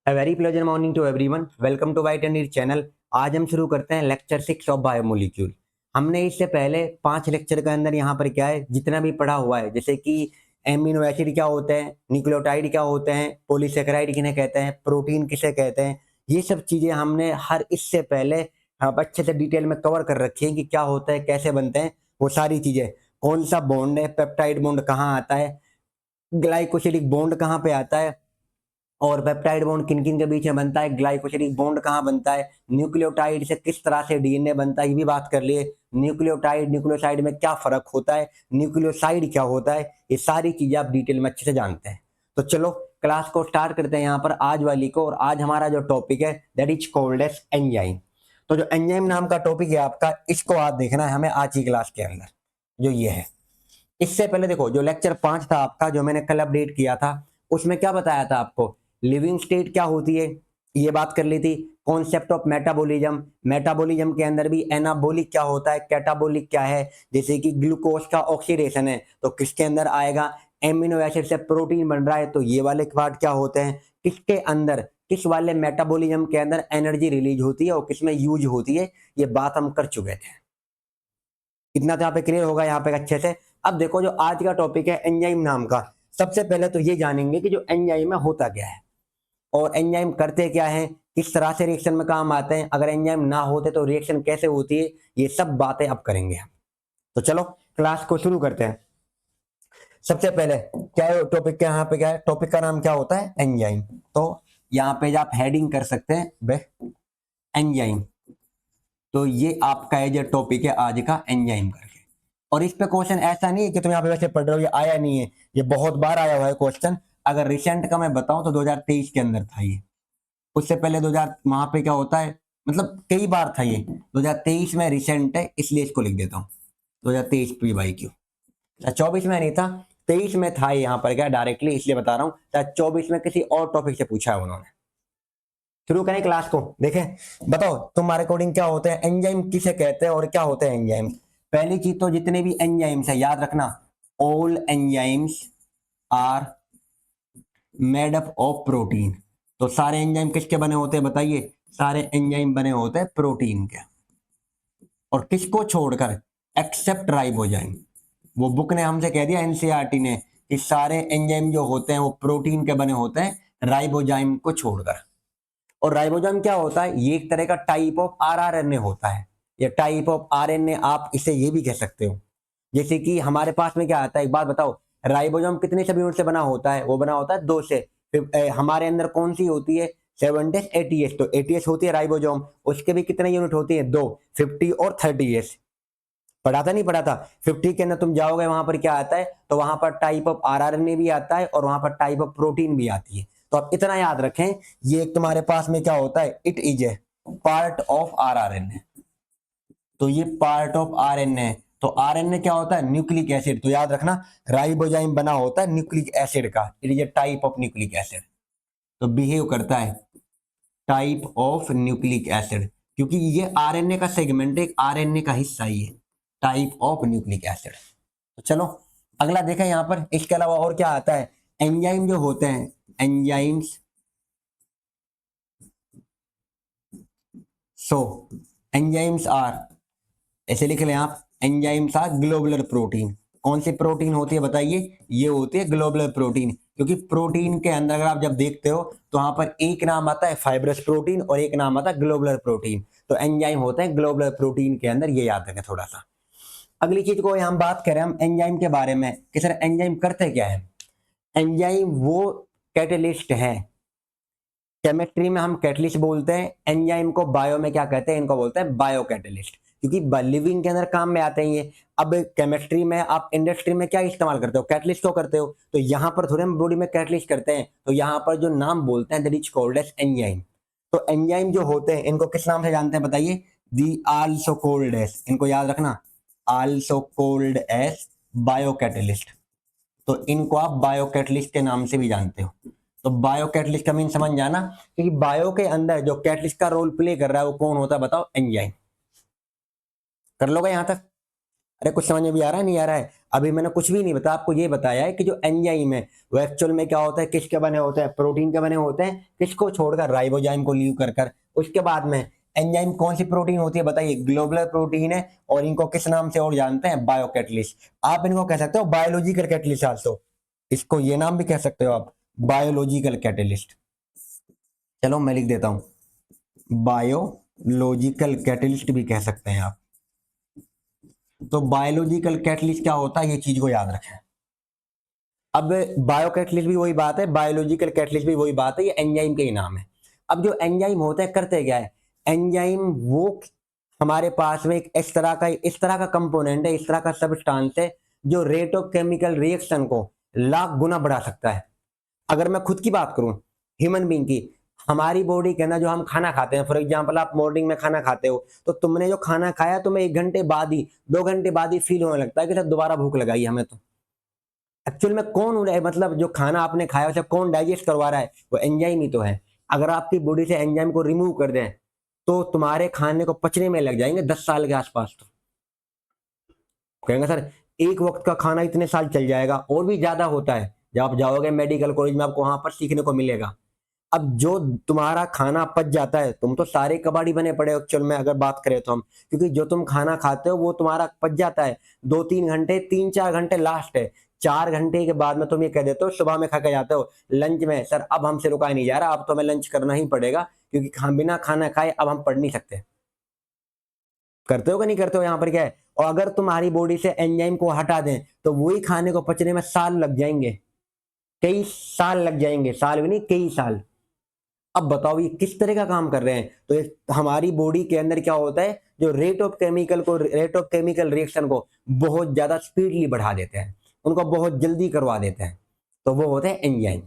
A very pleasant morning to everyone. Welcome to White and Ear channel. आज हम शुरू करते हैं लेक्चर 6 ऑफ बायोमोलिक्यूल। हमने इससे पहले 5 लेक्चर के अंदर यहाँ पर क्या है जितना भी पढ़ा हुआ है, जैसे कि एमिनो एसिड क्या होते हैं, न्यूक्लियोटाइड क्या होते हैं, पॉलीसेकेराइड किन्हें कहते हैं, प्रोटीन किसे कहते हैं, ये सब चीजें हमने हर इससे पहले अच्छे से डिटेल में कवर कर रखी है कि क्या होता है, कैसे बनते हैं वो सारी चीजें। कौन सा बॉन्ड है, पेप्टाइड बॉन्ड कहाँ आता है, ग्लाइकोसिडिक बॉन्ड कहाँ पे आता है, और पेप्टाइड बॉन्ड किन किन के बीच में बनता है, ग्लाइकोसिडिक बॉन्ड कहाँ बनता है, न्यूक्लियोटाइड से किस तरह से डीएनए बनता है, ये भी बात कर लिए। न्यूक्लियोटाइड न्यूक्लियोसाइड में क्या फर्क होता है, न्यूक्लियोसाइड क्या होता है, ये सारी चीजें आप डिटेल में अच्छे से जानते हैं। तो चलो क्लास को स्टार्ट करते हैं यहाँ पर आज वाली को। और आज हमारा जो टॉपिक है that is called as enzyme. तो जो एंजाइम नाम का टॉपिक है आपका, इसको आज देखना है हमें आज की क्लास के अंदर, जो ये है। इससे पहले देखो जो लेक्चर 5 था आपका, जो मैंने कल अपडेट किया था, उसमें क्या बताया था आपको, लिविंग स्टेट क्या होती है ये बात कर ली थी। कॉन्सेप्ट ऑफ मेटाबॉलिज्म, मेटाबॉलिज्म के अंदर भी एनाबॉलिक क्या होता है, कैटाबॉलिक क्या है, जैसे कि ग्लूकोज का ऑक्सीडेशन है तो किसके अंदर आएगा, एमिनो एसिड से प्रोटीन बन रहा है तो ये वाले पार्ट क्या होते हैं, किसके अंदर किस वाले मेटाबॉलिज्म के अंदर एनर्जी रिलीज होती है और किसमें यूज होती है, ये बात हम कर चुके थे। इतना तो यहाँ पे क्लियर होगा यहाँ पे अच्छे से। अब देखो जो आज का टॉपिक है एंजाइम नाम का, सबसे पहले तो ये जानेंगे कि जो एंजाइम है होता क्या है और एंजाइम करते क्या है, किस तरह से रिएक्शन में काम आते हैं, अगर एंजाइम ना होते तो रिएक्शन कैसे होती है, ये सब बातें अब करेंगे हम। तो चलो क्लास को शुरू करते हैं। सबसे पहले क्या है टॉपिक, क्या यहाँ पे क्या है, टॉपिक का नाम क्या होता है, एंजाइम। तो यहाँ पे आप हेडिंग कर सकते हैं बे एंजाइम। तो ये आपका है जो टॉपिक है आज का, एंजाइम करके। और इस पे क्वेश्चन ऐसा नहीं है कि तुम यहाँ पे वैसे पढ़ रहे हो, ये आया नहीं है, ये बहुत बार आया हुआ है क्वेश्चन। अगर रिसेंट का मैं बताऊं तो 2023 के अंदर था ये। उससे पहले 2000 वहां पे क्या होता है, मतलब कई बार था ये। 2023 में रिसेंट है इसलिए इसको लिख देता हूँ 2023 पी बाई क्यू। 24 में नहीं था, 23 में था यहाँ पर क्या डायरेक्टली, इसलिए बता रहा हूँ। 24 में किसी और टॉपिक से पूछा है उन्होंने। शुरू करें क्लास को, देखें बताओ तुम्हारे अकॉर्डिंग क्या होते हैं एंजाइम, किसे कहते हैं और क्या होते हैं एंजाइम। पहली चीज तो जितने भी एंजाइम्स है याद रखना, all enzymes are made up of protein. तो सारे एंजाइम किसके बने होते हैं बताइए, सारे एंजाइम बने होते हैं प्रोटीन के। और किसको छोड़कर, एक्सेप्ट राइबोजाइम। वो बुक ने हमसे कह दिया एनसीईआरटी ने कि सारे एंजाइम जो होते हैं वो प्रोटीन के बने होते हैं राइबोजाइम को छोड़कर। और राइबोजाइम क्या होता है, ये एक तरह का टाइप ऑफ आरआरएनए होता है। ये टाइप ऑफ आरएनए आप इसे ये भी कह सकते हो। जैसे कि हमारे पास में क्या आता है, एक बात बताओ, राइबोसोम कितने सब यूनिट से बना होता है, वो बना होता है 2 से। फिर हमारे अंदर कौन सी होती है, 70 80s। तो 80s होती है राइबोसोम, उसके भी कितने यूनिट होती है, 2, 50 और 30s। पढ़ा था नहीं पढ़ा था, 50 के अंदर तुम जाओगे वहां पर क्या आता है, तो वहां पर टाइप ऑफ आरआरएनए भी आता है और वहां पर टाइप ऑफ प्रोटीन भी आती है। तो आप इतना याद रखें, ये तुम्हारे पास में क्या होता है, it is a part of rRNA. तो ये पार्ट ऑफ आरएनए। तो आरएनए क्या होता है, न्यूक्लिक एसिड। तो याद रखना राइबोजाइम बना होता है न्यूक्लिक एसिड का, it is a type of nucleic acid. तो बिहेव करता है टाइप ऑफ न्यूक्लिक एसिड, क्योंकि ये आरएनए का सेगमेंट है, आरएनए का हिस्सा ही है, टाइप ऑफ न्यूक्लिक एसिड। तो चलो अगला देखें यहाँ पर, इसके अलावा और क्या आता है, एंजाइम जो होते हैं, एंजाइम्स एंजाइम्स आर, ऐसे लिख लें आप, एंजाइम्स आर ग्लोबुलर प्रोटीन। कौन सी प्रोटीन होती है बताइए, ये होती है ग्लोबुलर प्रोटीन। क्योंकि प्रोटीन के अंदर अगर आप जब देखते हो तो वहां पर एक नाम आता है फाइब्रस प्रोटीन और एक नाम आता है ग्लोबुलर प्रोटीन। तो एंजाइम होते हैं ग्लोबुलर प्रोटीन के अंदर, ये याद रखें थोड़ा सा। अगली चीज को हम बात करें हम एंजाइम के बारे में कि सर एंजाइम करते क्या है। एंजाइम वो कैटेलिस्ट है, केमिस्ट्री में हम कैटलिस्ट बोलते हैं, एंजाइम को बायो में क्या कहते हैं, इनको बोलते हैं बायो कैटलिस्ट, क्योंकि लिविंग के अंदर काम में आते हैं ये। अब केमिस्ट्री में आप इंडस्ट्री में क्या इस्तेमाल करते हो, कैटलिस्ट को करते हो। तो यहाँ पर थोड़े हम बॉडी में कैटलिस्ट करते हैं, तो यहाँ पर जो नाम बोलते हैं that is called as enzyme. तो एंजाइम जो होते हैं इनको किस नाम से जानते हैं बताइए, दी आल्सो कॉल्ड एज, इनको याद रखना, also called as bio catalyst. तो इनको आप बायो कैटलिस्ट के नाम से भी जानते हो। तो बायो कैटलिस्ट का मीन समझ जाना, क्योंकि बायो के अंदर जो कैटलिस्ट का रोल प्ले कर रहा है वो कौन होता है बताओ, एंजाइम। कर लोगे यहां तक। अरे कुछ समझ में भी आ रहा है, नहीं आ रहा है? अभी मैंने कुछ भी नहीं बताया, आपको ये बताया है कि जो एंजाइम है वो एक्चुअल में क्या होता है, किसके बने होते हैं, प्रोटीन के बने होते हैं, किसको छोड़कर, राइबोजाइम को लीव कर कर। उसके बाद में एंजाइम कौन सी प्रोटीन होती है बताइए, ग्लोबुलर प्रोटीन है। और इनको किस नाम से और जानते हैं, बायोकैटलिस्ट। आप इनको कह सकते हो बायोलॉजिकल कैटलिस्ट आल्सो, इसको ये नाम भी कह सकते हो आप, बायोलॉजिकल कैटलिस्ट। चलो मैं लिख देता हूं, बायोलॉजिकल कैटलिस्ट भी कह सकते हैं आप। तो बायोलॉजिकल कैटलिस्ट क्या होता है, ये चीज को याद रखें। अब बायो कैटलिस्ट भी वही बात है, बायोलॉजिकल कैटलिस्ट भी वही बात है, ये एंजाइम के ही नाम है। अब जो एंजाइम होते हैं करते क्या है, एंजाइम वो हमारे पास में एक इस तरह का कंपोनेंट है, इस तरह का सबस्टांस है जो रेट ऑफ केमिकल रिएक्शन को लाख गुना बढ़ा सकता है। अगर मैं खुद की बात करूं, ह्यूमन बीइंग की, हमारी बॉडी के अंदर जो हम खाना खाते हैं, फॉर एग्जांपल आप मॉर्निंग में खाना खाते हो, तो तुमने जो खाना खाया तुम्हें 1 घंटे बाद ही, 2 घंटे बाद ही फील होने लगता है कि सर दोबारा भूख लगाई हमें। तो एक्चुअल में मतलब जो खाना आपने खाया उसे कौन डाइजेस्ट करवा रहा है, वो एंजाइम ही तो है। अगर आपकी बॉडी से एंजाइम को रिमूव कर दें तो तुम्हारे खाने को पचने में लग जाएंगे 10 साल के आसपास। तो कहेंगे सर एक वक्त का खाना इतने साल चल जाएगा, और भी ज्यादा होता है। जब आप जाओगे मेडिकल कॉलेज में आपको वहां पर सीखने को मिलेगा। अब जो तुम्हारा खाना पच जाता है, तुम तो सारे कबाड़ी बने पड़े हो एक्चुअल में अगर बात करें तो हम, क्योंकि जो तुम खाना खाते हो वो तुम्हारा पच जाता है 2-3 घंटे, 3-4 घंटे लास्ट है। 4 घंटे के बाद में तुम ये कह देते हो, सुबह में खा के जाते हो लंच में, सर अब हमसे रुका नहीं जा रहा, अब तो हमें लंच करना ही पड़ेगा, क्योंकि बिना खाना खाए अब हम पढ़ नहीं सकते। करते हो कि नहीं करते हो, यहाँ पर क्या है। और अगर तुम्हारी बॉडी से एंजाइम को हटा दें तो वही खाने को पचने में साल लग जाएंगे, कई साल लग जाएंगे, साल भी नहीं कई साल। अब बताओ ये किस तरह का काम कर रहे हैं। तो हमारी बॉडी के अंदर क्या होता है, जो रेट ऑफ केमिकल रिएक्शन को बहुत ज्यादा स्पीडली बढ़ा देते हैं, उनको बहुत जल्दी करवा देते हैं, तो वो होते हैं एंजाइम।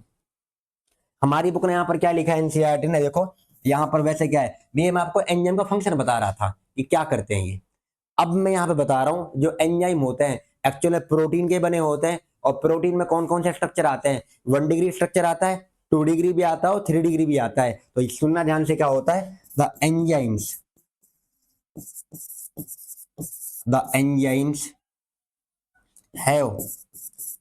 हमारी बुक ने यहाँ पर क्या लिखा है, एनसीईआरटी ने, देखो यहाँ पर वैसे क्या है, ये मैं आपको एंजाइम का फंक्शन बता रहा था कि क्या करते हैं ये। अब मैं यहाँ पे बता रहा हूँ जो एंजाइम होते हैं एक्चुअली प्रोटीन के बने होते हैं। और प्रोटीन में कौन कौन से स्ट्रक्चर आते हैं, 1 डिग्री स्ट्रक्चर आता है, 2 डिग्री भी आता है और 3 डिग्री भी आता है। तो सुनना ध्यान से, क्या होता है, the enzymes have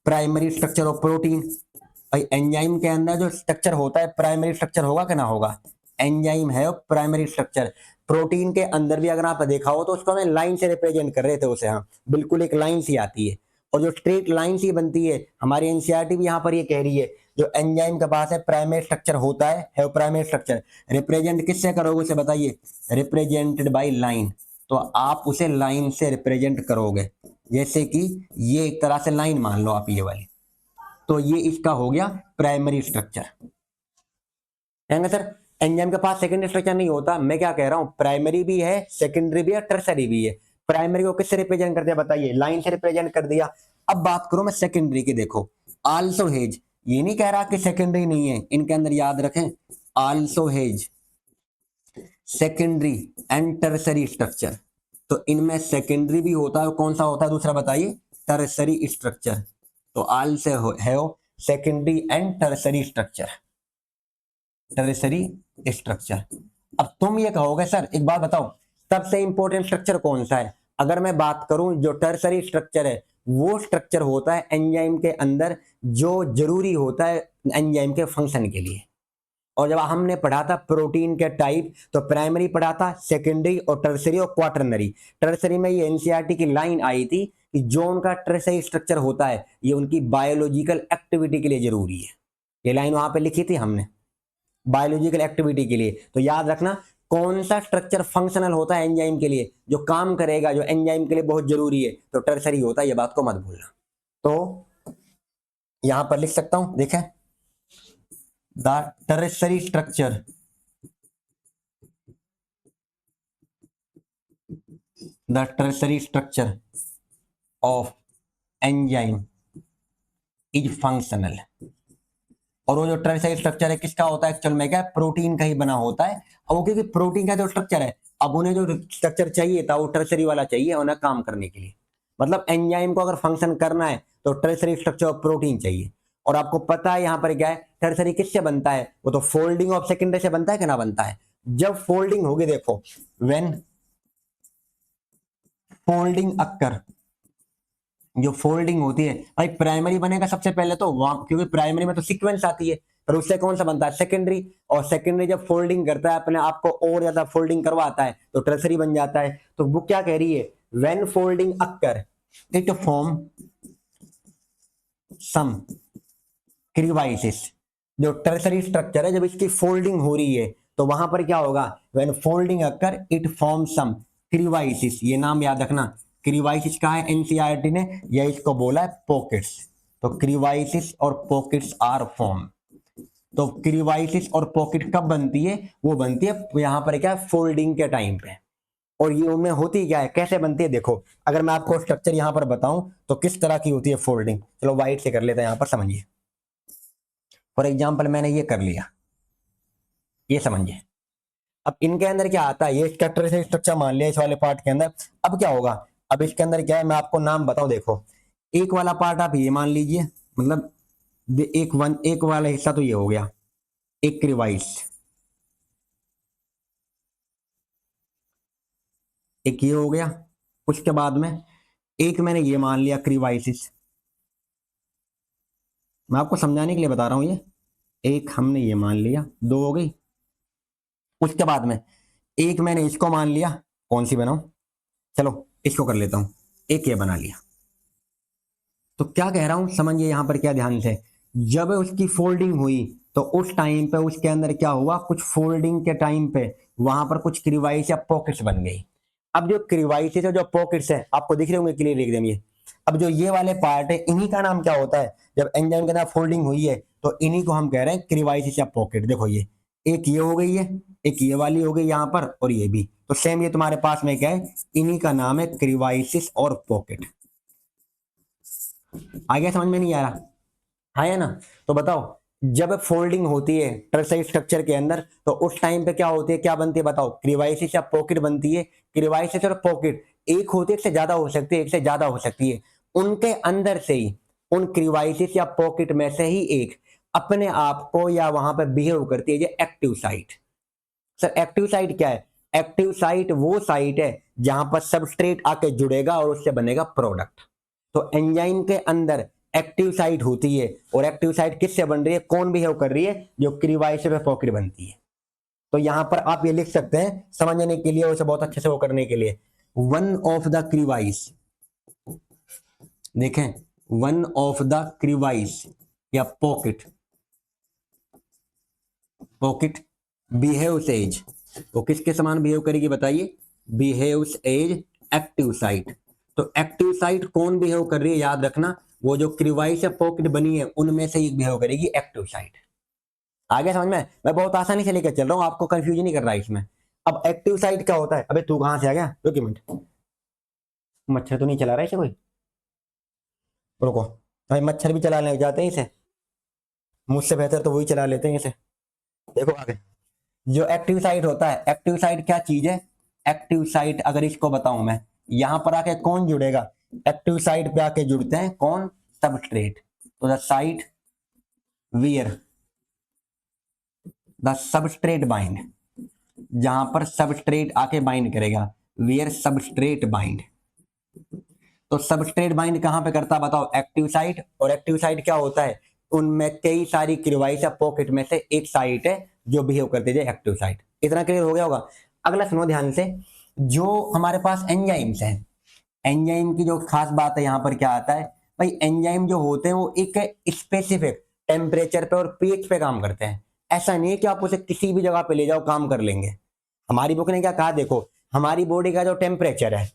primary structure of protein. भाई एंजाइम के अंदर जो स्ट्रक्चर होता है प्राइमरी स्ट्रक्चर होगा कि ना होगा, एंजाइम है प्राइमरी स्ट्रक्चर। प्रोटीन के अंदर भी अगर आप देखा हो तो उसको हमें लाइन से रिप्रेजेंट कर रहे थे उसे, हाँ बिल्कुल एक लाइन सी आती है, और जो स्ट्रेट लाइन सी बनती है, हमारी एनसीईआरटी भी यहाँ पर ये कह रही है जो एंजाइम के पास है प्राइमरी स्ट्रक्चर होता है प्राइमरी स्ट्रक्चर, रिप्रेजेंट किससे करोगे उसे बताइए, रिप्रेजेंटेड बाई लाइन। तो आप उसे लाइन से रिप्रेजेंट करोगे, जैसे कि ये एक तरह से लाइन मान लो आप ये वाली, तो ये इसका हो गया प्राइमरी स्ट्रक्चर। कहेंगे सर एंजाइम के पास सेकेंडरी स्ट्रक्चर नहीं होता, मैं क्या कह रहा हूं, प्राइमरी भी है, सेकेंडरी भी है, टर्सरी भी है। प्राइमरी को किससे रिप्रेजेंट करते हैं बताइए, लाइन से रिप्रेजेंट कर दिया। अब बात करूं मैं सेकेंडरी की, देखो आल्सो हेज, ये नहीं कह रहा कि सेकेंडरी नहीं है, इनके अंदर याद रखें also hedge secondary and tertiary structure. तो इनमें सेकेंडरी भी होता है, कौन सा होता है दूसरा बताइए, टर्सरी स्ट्रक्चर। तो also have secondary and tertiary structure, tertiary structure. अब तुम ये कहोगे सर एक बात बताओ, सबसे इंपॉर्टेंट स्ट्रक्चर कौन सा है। अगर मैं बात करूं जो टर्सरी स्ट्रक्चर है, वो स्ट्रक्चर होता है एंजाइम के अंदर जो जरूरी होता है एंजाइम के फंक्शन के लिए। और जब हमने पढ़ा था प्रोटीन के टाइप, तो प्राइमरी पढ़ा था, सेकेंडरी और टर्सरी और क्वाटरनरी। टर्सरी में ये एनसीईआरटी की लाइन आई थी कि जो उनका टर्सरी स्ट्रक्चर होता है ये उनकी बायोलॉजिकल एक्टिविटी के लिए जरूरी है। ये लाइन वहां पे लिखी थी हमने, बायोलॉजिकल एक्टिविटी के लिए। तो याद रखना कौन सा स्ट्रक्चर फंक्शनल होता है एंजाइम के लिए, जो काम करेगा, जो एंजाइम के लिए बहुत जरूरी है, तो टर्सरी होता है, ये बात को मत भूलना। तो यहां पर लिख सकता हूं, देखें the tertiary structure the tertiary structure of enzyme is functional. और वो जो टर्सरी स्ट्रक्चर है किसका होता है एक्चुअल में, क्या प्रोटीन का ही बना होता है। अब वो क्योंकि प्रोटीन का जो स्ट्रक्चर है, अब उन्हें जो स्ट्रक्चर चाहिए था वो टर्सरी वाला चाहिए उन्हें काम करने के लिए। मतलब एंजाइम को अगर फंक्शन करना है तो टर्सरी स्ट्रक्चर ऑफ प्रोटीन चाहिए। और आपको पता है यहाँ पर क्या है, टर्सरी किससे बनता है, वो तो फोल्डिंग ऑफ सेकेंडरी से बनता है कि ना बनता है। जब फोल्डिंग होगी, देखो व्हेन फोल्डिंग अक्कर, जो फोल्डिंग होती है भाई, प्राइमरी बनेगा सबसे पहले तो वहां, क्योंकि प्राइमरी में तो सीक्वेंस आती है, पर उससे कौन सा बनता है, सेकेंडरी। और सेकेंडरी जब फोल्डिंग करता है अपने आप को और ज्यादा फोल्डिंग करवाता है तो टर्सरी बन जाता है। तो बुक क्या कह रही है, when folding occur it form some crevices. जो टर्सरी स्ट्रक्चर है जब इसकी फोल्डिंग हो रही है तो वहां पर क्या होगा, when folding occur it form some crevices. ये नाम याद रखना, क्रीवाइसिस का है, एनसीईआरटी ने यह इसको बोला है पॉकेट्स। तो क्रीवाइसिस और पॉकेट्स आर फॉर्म। तो क्रीवाइसिस और पॉकेट कब बनती है, वो बनती है यहां पर क्या, फोल्डिंग के टाइम पे। और ये उनमें होती क्या है, कैसे बनती है, देखो अगर मैं आपको स्ट्रक्चर यहां पर बताऊं तो किस तरह की होती है फोल्डिंग। चलो व्हाइट से कर लेते हैं, यहां पर समझिए। फॉर एग्जाम्पल मैंने ये कर लिया, ये समझिए। अब इनके अंदर क्या आता है, ये स्ट्रक्चर से स्ट्रक्चर मान लिया इस वाले पार्ट के अंदर। अब क्या होगा, अब इसके अंदर क्या है, मैं आपको नाम बताऊं, देखो एक वाला पार्ट आप ये मान लीजिए, मतलब एक वाला हिस्सा तो ये हो गया, एक क्रिवाइस, एक ये हो गया। उसके बाद में एक मैंने ये मान लिया क्रिवाइसिस, मैं आपको समझाने के लिए बता रहा हूं ये। एक हमने ये मान लिया, दो हो गई। उसके बाद में एक मैंने इसको मान लिया, कौन सी बनाऊं, चलो इसको कर लेता हूं, एक ये बना लिया। तो क्या कह रहा हूं समझिए यहां पर क्या ध्यान से, जब उसकी फोल्डिंग हुई तो उस टाइम पे उसके अंदर क्या हुआ, कुछ फोल्डिंग के टाइम पे वहां पर कुछ क्रिवाइस या पॉकेट्स बन गई। अब जो क्रिवाइस है, जो पॉकेट्स है आपको दिख रहे होंगे क्लियर एकदम ये। अब जो ये वाले पार्ट है इन्हीं का नाम क्या होता है, जब एंजाइम के अंदर फोल्डिंग हुई है तो इन्हीं को हम कह रहे हैं क्रिवाइसिस या पॉकेट। देखो ये एक ये हो गई है, एक ये वाली हो गई यहाँ पर, और ये भी। तो सेम ये तुम्हारे पास में क्या है, इन्हीं का नाम है क्रिवाइसिस और पॉकेट। आगे समझ में नहीं आ रहा है ना। तो बताओ, जब फोल्डिंग होती है टर्सरी स्ट्रक्चर के अंदर तो उस टाइम पे क्या होती है, क्या बनती है बताओ, क्रिवाइसिस या पॉकेट बनती है। क्रिवाइसिस और पॉकेट एक होती है, एक से ज्यादा हो सकती है, एक से ज्यादा हो सकती है। उनके अंदर से ही, उन क्रिवाइसिस या पॉकेट में से ही एक अपने आप को या वहां पर बिहेव करती है, ये active site. Sir active site क्या है, एक्टिव साइट वो साइट है जहां पर सबस्ट्रेट आके जुड़ेगा और उससे बनेगा प्रोडक्ट। तो एंजाइम के अंदर एक्टिव साइट होती है, और एक्टिव साइट किससे बन रही है, कौन बिहेव कर रही है, जो क्रिवाइसिस और पॉकेट बनती है। तो यहां पर आप ये लिख सकते हैं समझने के लिए, उसे बहुत अच्छे से वो करने के लिए, वन ऑफ द क्रिवाइस, देखें, वन ऑफ द क्रिवाइस या पॉकेट, पॉकेट बिहेव्स एज, वो किसके समान बिहेव करेगी बताइए, बिहेव्स एज एक्टिव साइट। तो एक्टिव साइट कौन बिहेव कर रही है, याद रखना, वो जो क्रिवाइस या पॉकेट बनी है उनमें से एक बिहेव करेगी एक्टिव साइट। आगे समझ में, मैं बहुत आसानी से लेकर चल रहा हूं, आपको कंफ्यूज नहीं कर रहा है इसमें। अब एक्टिव साइट क्या होता है, अबे तू कहां से आ गया, रुक एक मिनट, मच्छर तो नहीं चला रहा है इसे कोई, रुको। भाई मच्छर भी चलाने लग जाते हैं इसे, मुझसे बेहतर तो वही चला लेते हैं इसे। देखो आगे, जो एक्टिव साइट होता है, एक्टिव साइट क्या चीज है, एक्टिव साइट अगर इसको बताऊं मैं, यहां पर आके कौन जुड़ेगा, एक्टिव साइट पे आके जुड़ते हैं कौन, सबस्ट्रेट। तो the site wear the substrate bind, जहां पर सबस्ट्रेट आके बाइंड करेगा, वियर सबस्ट्रेट बाइंड। तो सबस्ट्रेट बाइंड कहां पे करता है बताओ, एक्टिव साइट। और एक्टिव साइट क्या होता है, उनमें कई सारी क्रिवाइस या पॉकेट में से एक साइट है जो बिहेव करती है एक्टिव साइट। इतना क्लियर हो गया होगा। अगला सुनो ध्यान से, जो हमारे पास एंजाइम्स हैं, एंजाइम की जो खास बात है यहां पर क्या आता है भाई, एंजाइम जो होते हैं वो एक स्पेसिफिक टेम्परेचर पे और पीएच पे काम करते हैं। ऐसा नहीं है कि आप उसे किसी भी जगह पे ले जाओ काम कर लेंगे। हमारी बुक ने क्या कहा, देखो हमारी बॉडी का जो टेम्परेचर है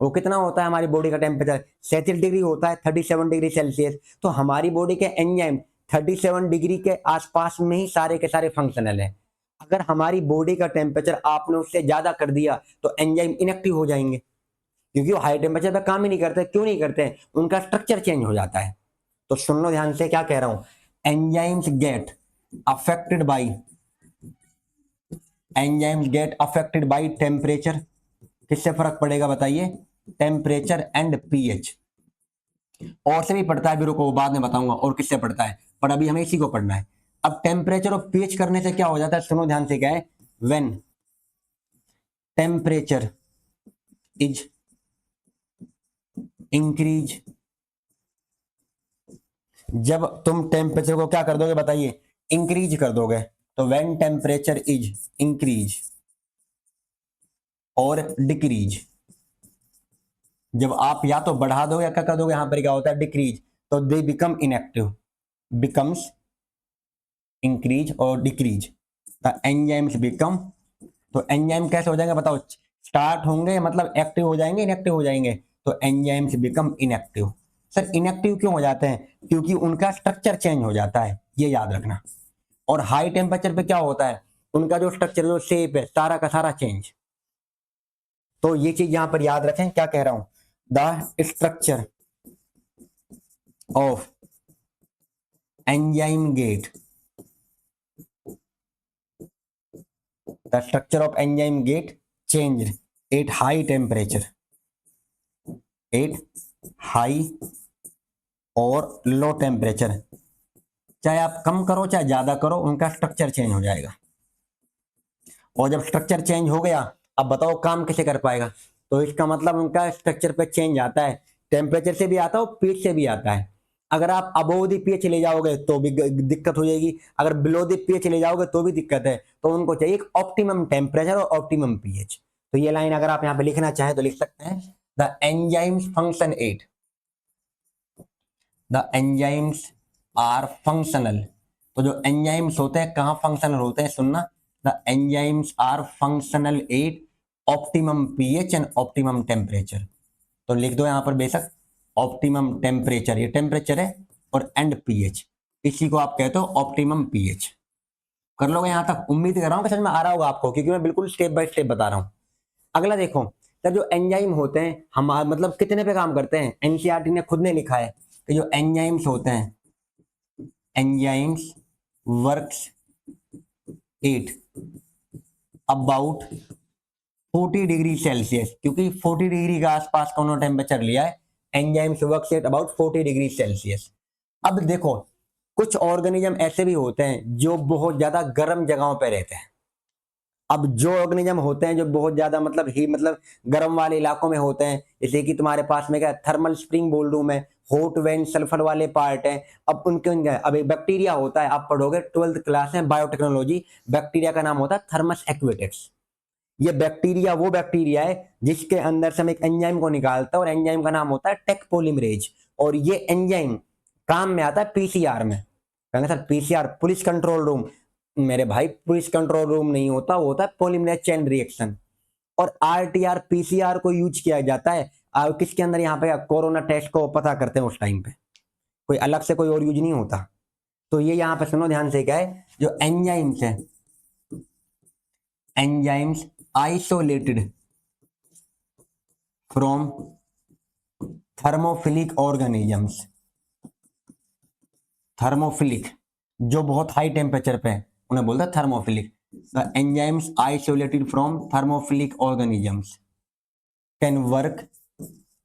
वो कितना होता है, हमारी बॉडी का टेम्परेचर 37 डिग्री होता है, 37 डिग्री सेल्सियस। तो हमारी बॉडी के एंजाइम 37 डिग्री के आसपास में ही सारे के सारे फंक्शनल है। अगर हमारी बॉडी का टेम्परेचर आपने उससे ज्यादा कर दिया तो एंजाइम इनएक्टिव हो जाएंगे, क्योंकि वो हाई टेम्परेचर पे काम ही नहीं करते। क्यों नहीं करते, उनका स्ट्रक्चर चेंज हो जाता है। तो सुन लो ध्यान से क्या कह रहा हूं, enzymes get affected by, enzymes get affected by temperature. किससे फर्क पड़ेगा बताइए, टेम्परेचर एंड पीएच। और से भी पड़ता है, भी रुको बाद में बताऊंगा और किससे पड़ता है, पर अभी हमें इसी को पढ़ना है। अब टेम्परेचर और पीएच करने से क्या हो जाता है, सुनो ध्यान से क्या है, व्हेन टेम्परेचर इज इंक्रीज जब तुम टेम्परेचर को क्या कर दोगे बताइए, इंक्रीज कर दोगे, तो व्हेन टेम्परेचर इज इंक्रीज और डिक्रीज, जब आप या तो बढ़ा दोगे या क्या कर दोगे, यहां पर क्या होता है डिक्रीज, तो they become inactive, becomes increase और डिक्रीज, द एंजाइम्स बिकम, तो एंजाइम कैसे हो जाएंगे बताओ, स्टार्ट होंगे मतलब एक्टिव हो जाएंगे, इनएक्टिव हो जाएंगे, तो enzymes become inactive. Sir inactive क्यों हो जाते हैं, क्योंकि उनका स्ट्रक्चर चेंज हो जाता है, ये याद रखना। और हाई टेम्परेचर पे क्या होता है, उनका जो स्ट्रक्चर जो शेप है सारा का सारा चेंज। तो ये चीज यहां पर याद रखें, क्या कह रहा हूं, the structure of enzyme get, the structure of enzyme get change at high temperature, at high और लो टेम्परेचर, चाहे आप कम करो चाहे ज्यादा करो, उनका स्ट्रक्चर चेंज हो जाएगा। और जब स्ट्रक्चर चेंज हो गया, अब बताओ काम कैसे कर पाएगा, तो इसका मतलब उनका स्ट्रक्चर पे चेंज आता है, टेम्परेचर से भी आता है और पीएच से भी आता है। अगर आप अबोव द पीएच ले जाओगे तो भी दिक्कत हो जाएगी, अगर बिलो द पीएच ले जाओगे तो भी दिक्कत है। तो उनको चाहिए एक ऑप्टिमम टेम्परेचर और ऑप्टिमम पीएच। तो ये लाइन अगर आप यहाँ पे लिखना चाहें तो लिख सकते हैं, the enzymes function at, the enzymes are functional. तो जो एंजाइम्स होते हैं कहाँ फंक्शनल होते हैं, सुनना, the enzymes are functional at optimum pH and optimum temperature. तो लिख दो यहां पर बेशक ऑप्टिमम टेम्परेचर, ये टेम्परेचर है, और एंड पीएच, इसी को आप कहते हो ऑप्टिमम पीएच। कर लोगे यहां तक, उम्मीद कर रहा हूं कि समझ में आ रहा होगा आपको, क्योंकि मैं बिल्कुल स्टेप बाय स्टेप बता रहा हूं। अगला देखो, सर जो एंजाइम होते हैं हम मतलब कितने पे काम करते हैं, एनसीईआरटी ने खुद ने लिखा है कि जो एंजाइम्स होते हैं, enzymes works at about 40 degree Celsius, क्योंकि 40 डिग्री के आसपास का उन्होंने टेम्परेचर लिया है, enzymes works at about 40 degree Celsius. अब देखो कुछ ऑर्गेनिज्म ऐसे भी होते हैं जो बहुत ज्यादा गर्म जगहों पर रहते हैं। अब जो ऑर्गेनिज्म होते हैं जो बहुत ज्यादा मतलब ही मतलब गर्म वाले इलाकों में होते हैं, जैसे कि तुम्हारे पास में क्या थर्मल स्प्रिंग बोल दूं मैं, हॉट वेन सल्फर वाले पार्ट है। अब उनके अब एक बैक्टीरिया होता है, आप पढ़ोगे 12th क्लास में बायोटेक्नोलॉजी, बैक्टीरिया का नाम होता है थर्मस एक्वेटिक्स। ये बैक्टीरिया वो बैक्टीरिया है जिसके अंदर से हम एक एंजाइम को निकालता है, और एंजाइम का नाम होता है टेक पॉलीमरेज। और ये एंजाइम काम में आता है पीसीआर में। कहेंगे sir PCR police control room, मेरे भाई पुलिस कंट्रोल रूम नहीं होता, वो होता है पॉलीमरेज चेन रिएक्शन। और आरटीआर पीसीआर को यूज किया जाता है किसके अंदर, यहाँ पे कोरोना टेस्ट को पता करते हैं उस टाइम पे, कोई अलग से कोई और यूज नहीं होता। तो ये यहाँ पे सुनो ध्यान से, क्या है जो एंजाइम्स है, enzymes isolated from thermophilic organisms, thermophilic जो बहुत हाई टेम्परेचर पे है उन्हें बोलता है thermophilic. The enzymes isolated from thermophilic organisms can work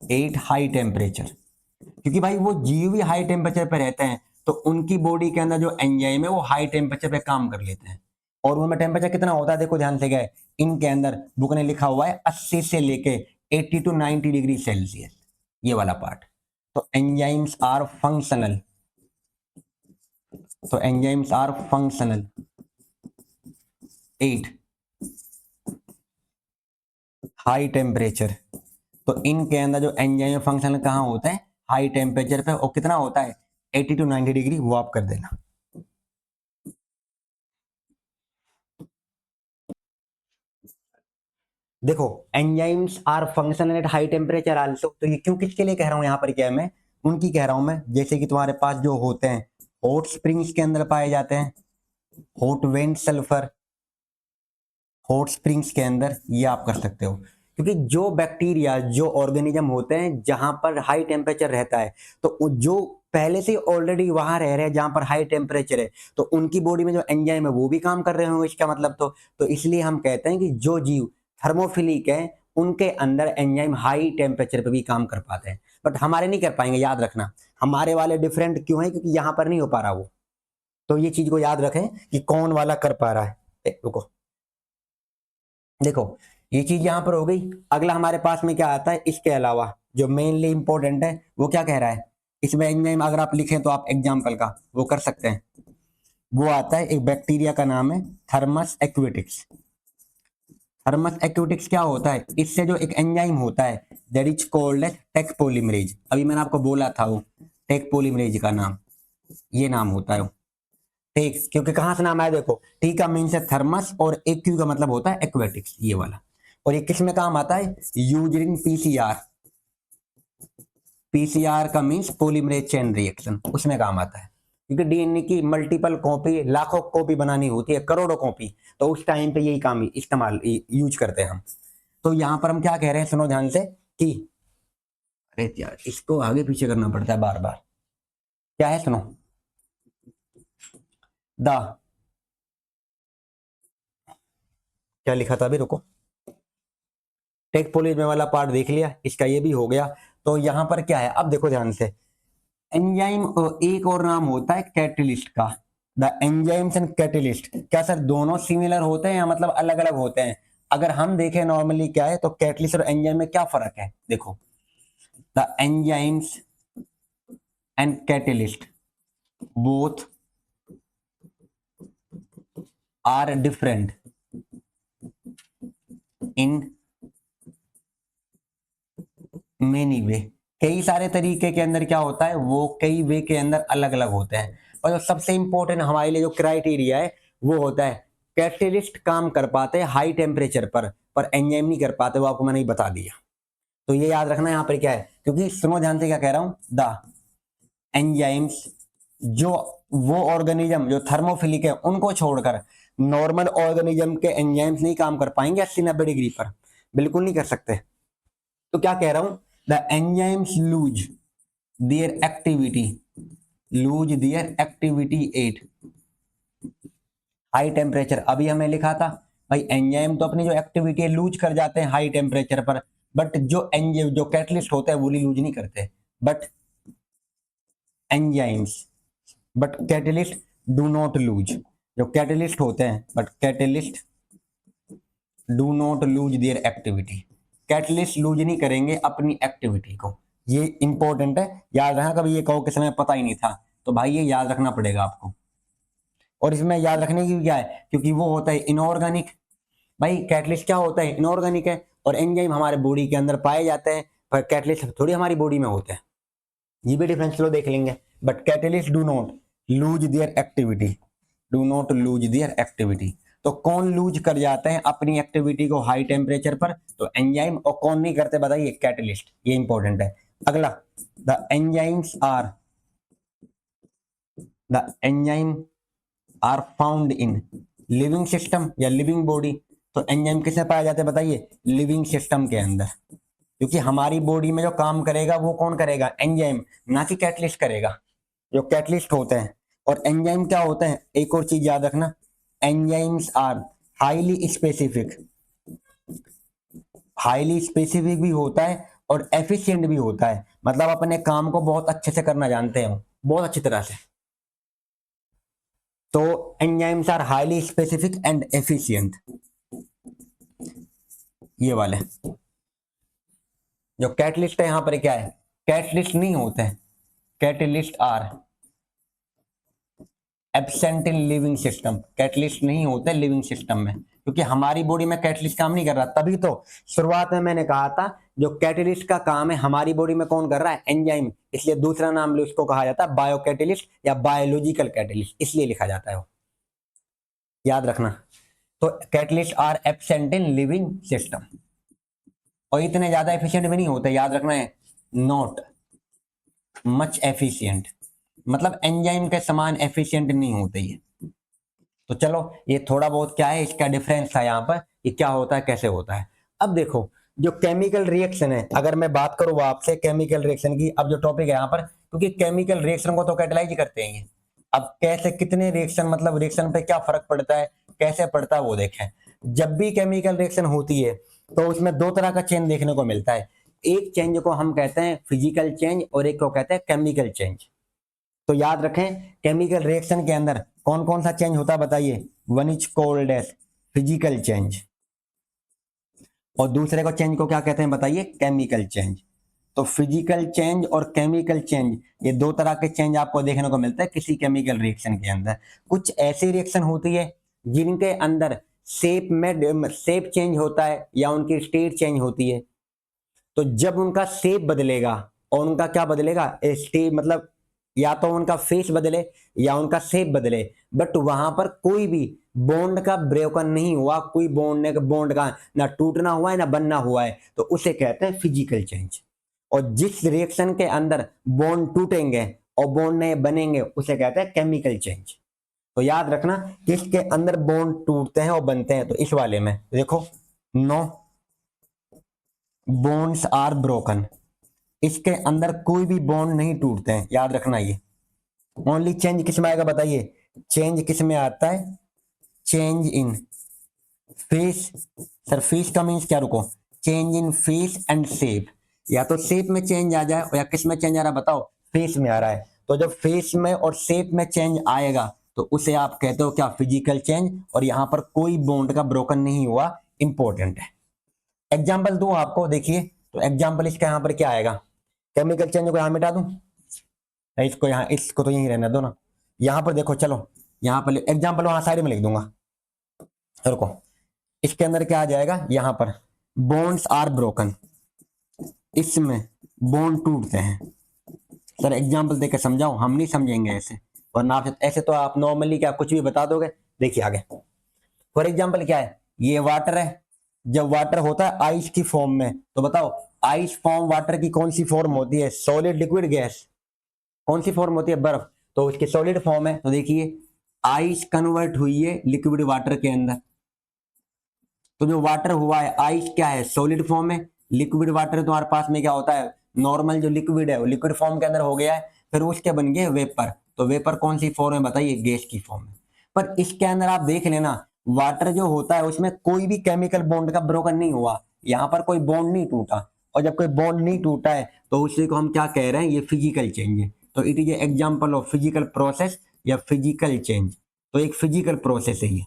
at high temperature, क्योंकि भाई वो जीव भी हाई टेम्परेचर पे रहते हैं, तो उनकी बॉडी के अंदर जो एंजाइम है वो हाई टेम्परेचर पे काम कर लेते हैं। और उनमें टेम्परेचर कितना होता है देखो ध्यान से, गए इनके अंदर बुक ने लिखा हुआ है 80 से लेके 80 टू 90 डिग्री सेल्सियस, ये वाला पार्ट। तो एंजाइम्स आर फंक्शनल, तो enzymes are functional at high temperature. तो इनके अंदर जो एंजाइम फंक्शन कहाँ होता है, हाई टेम्परेचर पे, और कितना होता है 80 टू 90 डिग्री, वो आप कर देना। देखो enzymes are functional at high temperature also, तो ये क्यों किसके लिए कह रहा हूं यहाँ पर, क्या है मैं उनकी कह रहा हूं मैं, जैसे कि तुम्हारे पास जो होते हैं हॉट स्प्रिंग्स के अंदर पाए जाते हैं, hot when sulphur, hot springs के अंदर, ये आप कर सकते हो। क्योंकि जो बैक्टीरिया जो ऑर्गेनिज्म होते हैं जहां पर हाई टेम्परेचर रहता है, तो जो पहले से ऑलरेडी वहां रह रहे हैं जहां पर हाई टेम्परेचर है, तो उनकी बॉडी में जो एंजाइम है वो भी काम कर रहे होंगे, इसका मतलब तो इसलिए हम कहते हैं कि जो जीव थर्मोफिलिक है उनके अंदर एंजाइम हाई टेम्परेचर पे भी काम कर पाते हैं, बट हमारे नहीं कर पाएंगे, याद रखना। हमारे वाले डिफरेंट क्यों है, क्योंकि यहाँ पर नहीं हो पा रहा वो। तो ये चीज को याद रखें कि कौन वाला कर पा रहा है। रुको देखो, ये चीज यहां पर हो गई। अगला हमारे पास में क्या आता है, इसके अलावा जो मेनली इंपॉर्टेंट है वो क्या कह रहा है, इसमें एंजाइम अगर आप लिखें तो आप एग्जाम्पल का वो कर सकते हैं। वो आता है, एक बैक्टीरिया का नाम है थर्मस एक्विटिक्स। थर्मस एक्विटिक्स क्या होता है, इससे जो एक एंजाइम होता है that is called as Taq polymerase. अभी मैंने आपको बोला था वो टेक पॉलीमरेज का नाम, ये नाम होता है टेक, क्योंकि कहां से नाम आया देखो, टी का मीन्स है थर्मस और एक्यू का मतलब होता है एक्वेटिक्स, ये वाला। और ये किस में काम आता है, यूज्ड इन पीसीआर। पीसीआर का मीन्स पॉलीमरेज चेन रिएक्शन, उसमें काम आता है, क्योंकि डीएनए की मल्टीपल कॉपी, लाखों कॉपी बनानी होती है, करोड़ों कॉपी, तो उस टाइम पे यही काम इस्तेमाल यूज करते हैं हम। तो यहां पर हम क्या कह रहे हैं, सुनो ध्यान से कि, अरे यार इसको आगे पीछे करना पड़ता है बार बार, क्या है सुनो, द, क्या लिखा था अभी, रुको, टेक पॉलीमरेज वाला पार्ट देख लिया, इसका ये भी हो गया। तो यहां पर क्या है, अब देखो ध्यान से, एंजाइम एक और नाम होता है कैटलिस्ट का। द एंजाइम्स एंड कैटलिस्ट, क्या सर दोनों सिमिलर होते हैं या मतलब अलग अलग होते हैं? अगर हम देखें नॉर्मली क्या है, तो कैटलिस्ट और एंजाइम में क्या फर्क है, देखो, the enzymes and catalyst both are different in many way. कई सारे तरीके के अंदर क्या होता है, वो कई वे के अंदर अलग अलग होते हैं। और जो सबसे इंपॉर्टेंट हमारे लिए जो क्राइटेरिया है वो होता है, कैटलिस्ट काम कर पाते हैं हाई टेम्परेचर पर एंजाइम नहीं कर पाते, वो आपको मैंने ही बता दिया। तो ये याद रखना यहाँ पर क्या है, क्योंकि सुनो ध्यान से क्या कह रहा हूं, द एंजाइम्स, जो वो ऑर्गेनिज्म जो थर्मोफिलिक है उनको छोड़कर नॉर्मल ऑर्गेनिज्म के एंजाइम्स नहीं काम कर पाएंगे 80-90 डिग्री पर, बिल्कुल नहीं कर सकते। तो क्या कह रहा हूं, the enzymes loose their activity eight high temperature. अभी हमें लिखा था भाई एंजाइम तो अपनी जो एक्टिविटी है लूज कर जाते हैं हाई टेम्परेचर पर, बट जो एंजाइम जो कैटलिस्ट होते हैं वो लूज नहीं करते, but enzymes, but catalyst do not lose, जो कैटलिस्ट होते हैं but catalyst do not lose their activity, catalyst lose नहीं करेंगे अपनी एक्टिविटी को। ये इंपॉर्टेंट है, याद रखना, कभी ये कहो कि समय पता ही नहीं था, तो भाई ये याद रखना पड़ेगा आपको। और इसमें याद रखने की क्या है, क्योंकि वो होता है इनऑर्गेनिक, भाई कैटलिस्ट क्या होता है, इनऑर्गेनिक है, और एंजाइम हमारे बॉडी के अंदर पाए जाते हैं, पर कैटलिस्ट थोड़ी हमारी बॉडी में होते हैं, ये भी डिफरेंस लो देख लेंगे। But catalyst do not lose their activity, do not lose their activity. तो कौन लूज कर जाते हैं अपनी एक्टिविटी को हाई टेम्परेचर पर, तो एंजाइम, और कौन नहीं करते बताइए, कैटलिस्ट, ये इंपॉर्टेंट है। अगला, the enzymes are, the enzyme are found in living system या लिविंग बॉडी। तो एंजाइम किसमें पाए जाते हैं बताइए, लिविंग सिस्टम के अंदर, क्योंकि हमारी बॉडी में जो काम करेगा वो कौन करेगा, एंजाइम, ना कि कैटलिस्ट करेगा, जो कैटलिस्ट होते हैं। और एंजाइम क्या होते हैं, एक और चीज याद रखना, enzymes are highly specific, highly specific भी होता है और एफिशिएंट भी होता है, मतलब अपने काम को बहुत अच्छे से करना जानते हैं, बहुत अच्छी तरह से। तो enzymes are highly specific and efficient, ये वाले। जो कैटलिस्ट है यहां पर क्या है, कैटलिस्ट नहीं होते हैं, catalyst are absent in living system, catalyst नहीं होते लिविंग सिस्टम में, क्योंकि हमारी बॉडी में कैटलिस्ट काम नहीं कर रहा। तभी तो शुरुआत में मैंने कहा था जो कैटलिस्ट का काम है हमारी बॉडी में कौन कर रहा है, एंजाइम, इसलिए दूसरा नाम भी उसको कहा जाता है बायो कैटलिस्ट या बायोलॉजिकल कैटलिस्ट, इसलिए लिखा जाता है वो, याद रखना। तो catalyst are absent in living system, और इतने ज्यादा एफिशिएंट भी नहीं होते, याद रखना है, नॉट मच एफिशिएंट, मतलब एंजाइम के समान एफिशिएंट नहीं होते ये। तो चलो ये थोड़ा बहुत क्या है, इसका डिफरेंस था यहाँ पर, ये क्या होता है कैसे होता है। अब देखो जो केमिकल रिएक्शन है, अगर मैं बात करूँ आपसे केमिकल रिएक्शन की, अब जो टॉपिक है यहाँ पर, क्योंकि केमिकल रिएक्शन को तो कैटेलाइज करते हैं ये। अब कैसे कितने रिएक्शन, मतलब रिएक्शन पे क्या फर्क पड़ता है, कैसे पड़ता है वो देखें। जब भी केमिकल रिएक्शन होती है तो उसमें दो तरह का चेंज देखने को मिलता है, एक चेंज को हम कहते हैं फिजिकल चेंज और एक को कहते हैं केमिकल चेंज। तो याद रखें केमिकल रिएक्शन के अंदर कौन कौन सा चेंज होता है बताइए, one is called as physical change, और दूसरे को चेंज को क्या कहते हैं बताइए, केमिकल चेंज। तो फिजिकल चेंज और केमिकल चेंज, ये दो तरह के चेंज आपको देखने को मिलता है किसी केमिकल रिएक्शन के अंदर। कुछ ऐसी रिएक्शन होती है जिनके अंदर शेप चेंज होता है या उनकी स्टेट चेंज होती है। तो जब उनका शेप बदलेगा और उनका क्या बदलेगा, स्टेट मतलब या तो उनका फेस बदले या उनका शेप बदले, बट वहां पर कोई भी बॉन्ड का ब्रेकन नहीं हुआ, कोई बॉन्ड का ना टूटना हुआ है ना बनना हुआ है, तो उसे कहते हैं फिजिकल चेंज। और जिस रिएक्शन के अंदर बॉन्ड टूटेंगे और बॉन्ड नए बनेंगे उसे कहते हैं केमिकल चेंज। तो याद रखना किसके अंदर बॉन्ड टूटते हैं और बनते हैं, तो इस वाले में देखो, नो बॉन्ड्स आर ब्रोकन, इसके अंदर कोई भी बॉन्ड नहीं टूटते हैं, याद रखना ये। ओनली चेंज किस में आएगा बताइए, चेंज किस में आता है, change in face. Sir face का मीन्स क्या, रुको, change in face and shape, या तो शेप में चेंज आ जाए या किस में चेंज आ रहा है बताओ, फेस में आ रहा है। तो जब फेस में और शेप में चेंज आएगा तो उसे आप कहते हो क्या, फिजिकल चेंज, और यहां पर कोई बॉन्ड का ब्रोकन नहीं हुआ, इंपॉर्टेंट है। एग्जाम्पल दूं आपको, देखिए, तो एग्जाम्पल इसका यहां पर क्या आएगा, केमिकल चेंज को यहां मिटा दूं, इसको यहां, इसको तो यहीं रहने दो ना, यहां पर देखो, चलो यहां पर एग्जाम्पल वहां साइड में लिख दूंगा, रुको, इसके अंदर क्या आ जाएगा, यहां पर बॉन्ड्स आर ब्रोकन, इसमें बॉन्ड टूटते हैं। सर एग्जाम्पल देकर समझाओ, हम नहीं समझेंगे ऐसे, वरना आप ऐसे तो आप नॉर्मली क्या कुछ भी बता दोगे। देखिए आगे, फॉर एग्जाम्पल क्या है, ये वाटर है, जब वाटर होता है आइस की फॉर्म में, तो बताओ आइस फॉर्म वाटर की कौन सी फॉर्म होती है, सॉलिड लिक्विड गैस, कौन सी फॉर्म होती है, बर्फ, तो उसकी सॉलिड फॉर्म है। तो देखिए आइस कन्वर्ट हुई है लिक्विड वाटर के अंदर, तो जो वाटर हुआ है आइस क्या है, सॉलिड फॉर्म में, लिक्विड वाटर तुम्हारे पास में क्या होता है, नॉर्मल जो लिक्विड है वो लिक्विड फॉर्म के अंदर हो गया है, फिर उसके बन गए वेपर, तो वेपर कौन सी फॉर्म है बताइए, गैस की फॉर्म में। पर इसके अंदर आप देख लेना, वाटर जो होता है उसमें कोई भी केमिकल बॉन्ड का ब्रोकन नहीं हुआ, यहाँ पर कोई बॉन्ड नहीं टूटा, और जब कोई बॉन्ड नहीं टूटा है तो उसी को हम क्या कह रहे हैं, ये फिजिकल चेंज है। तो it is example of physical process या फिजिकल चेंज, तो एक फिजिकल प्रोसेस है ये।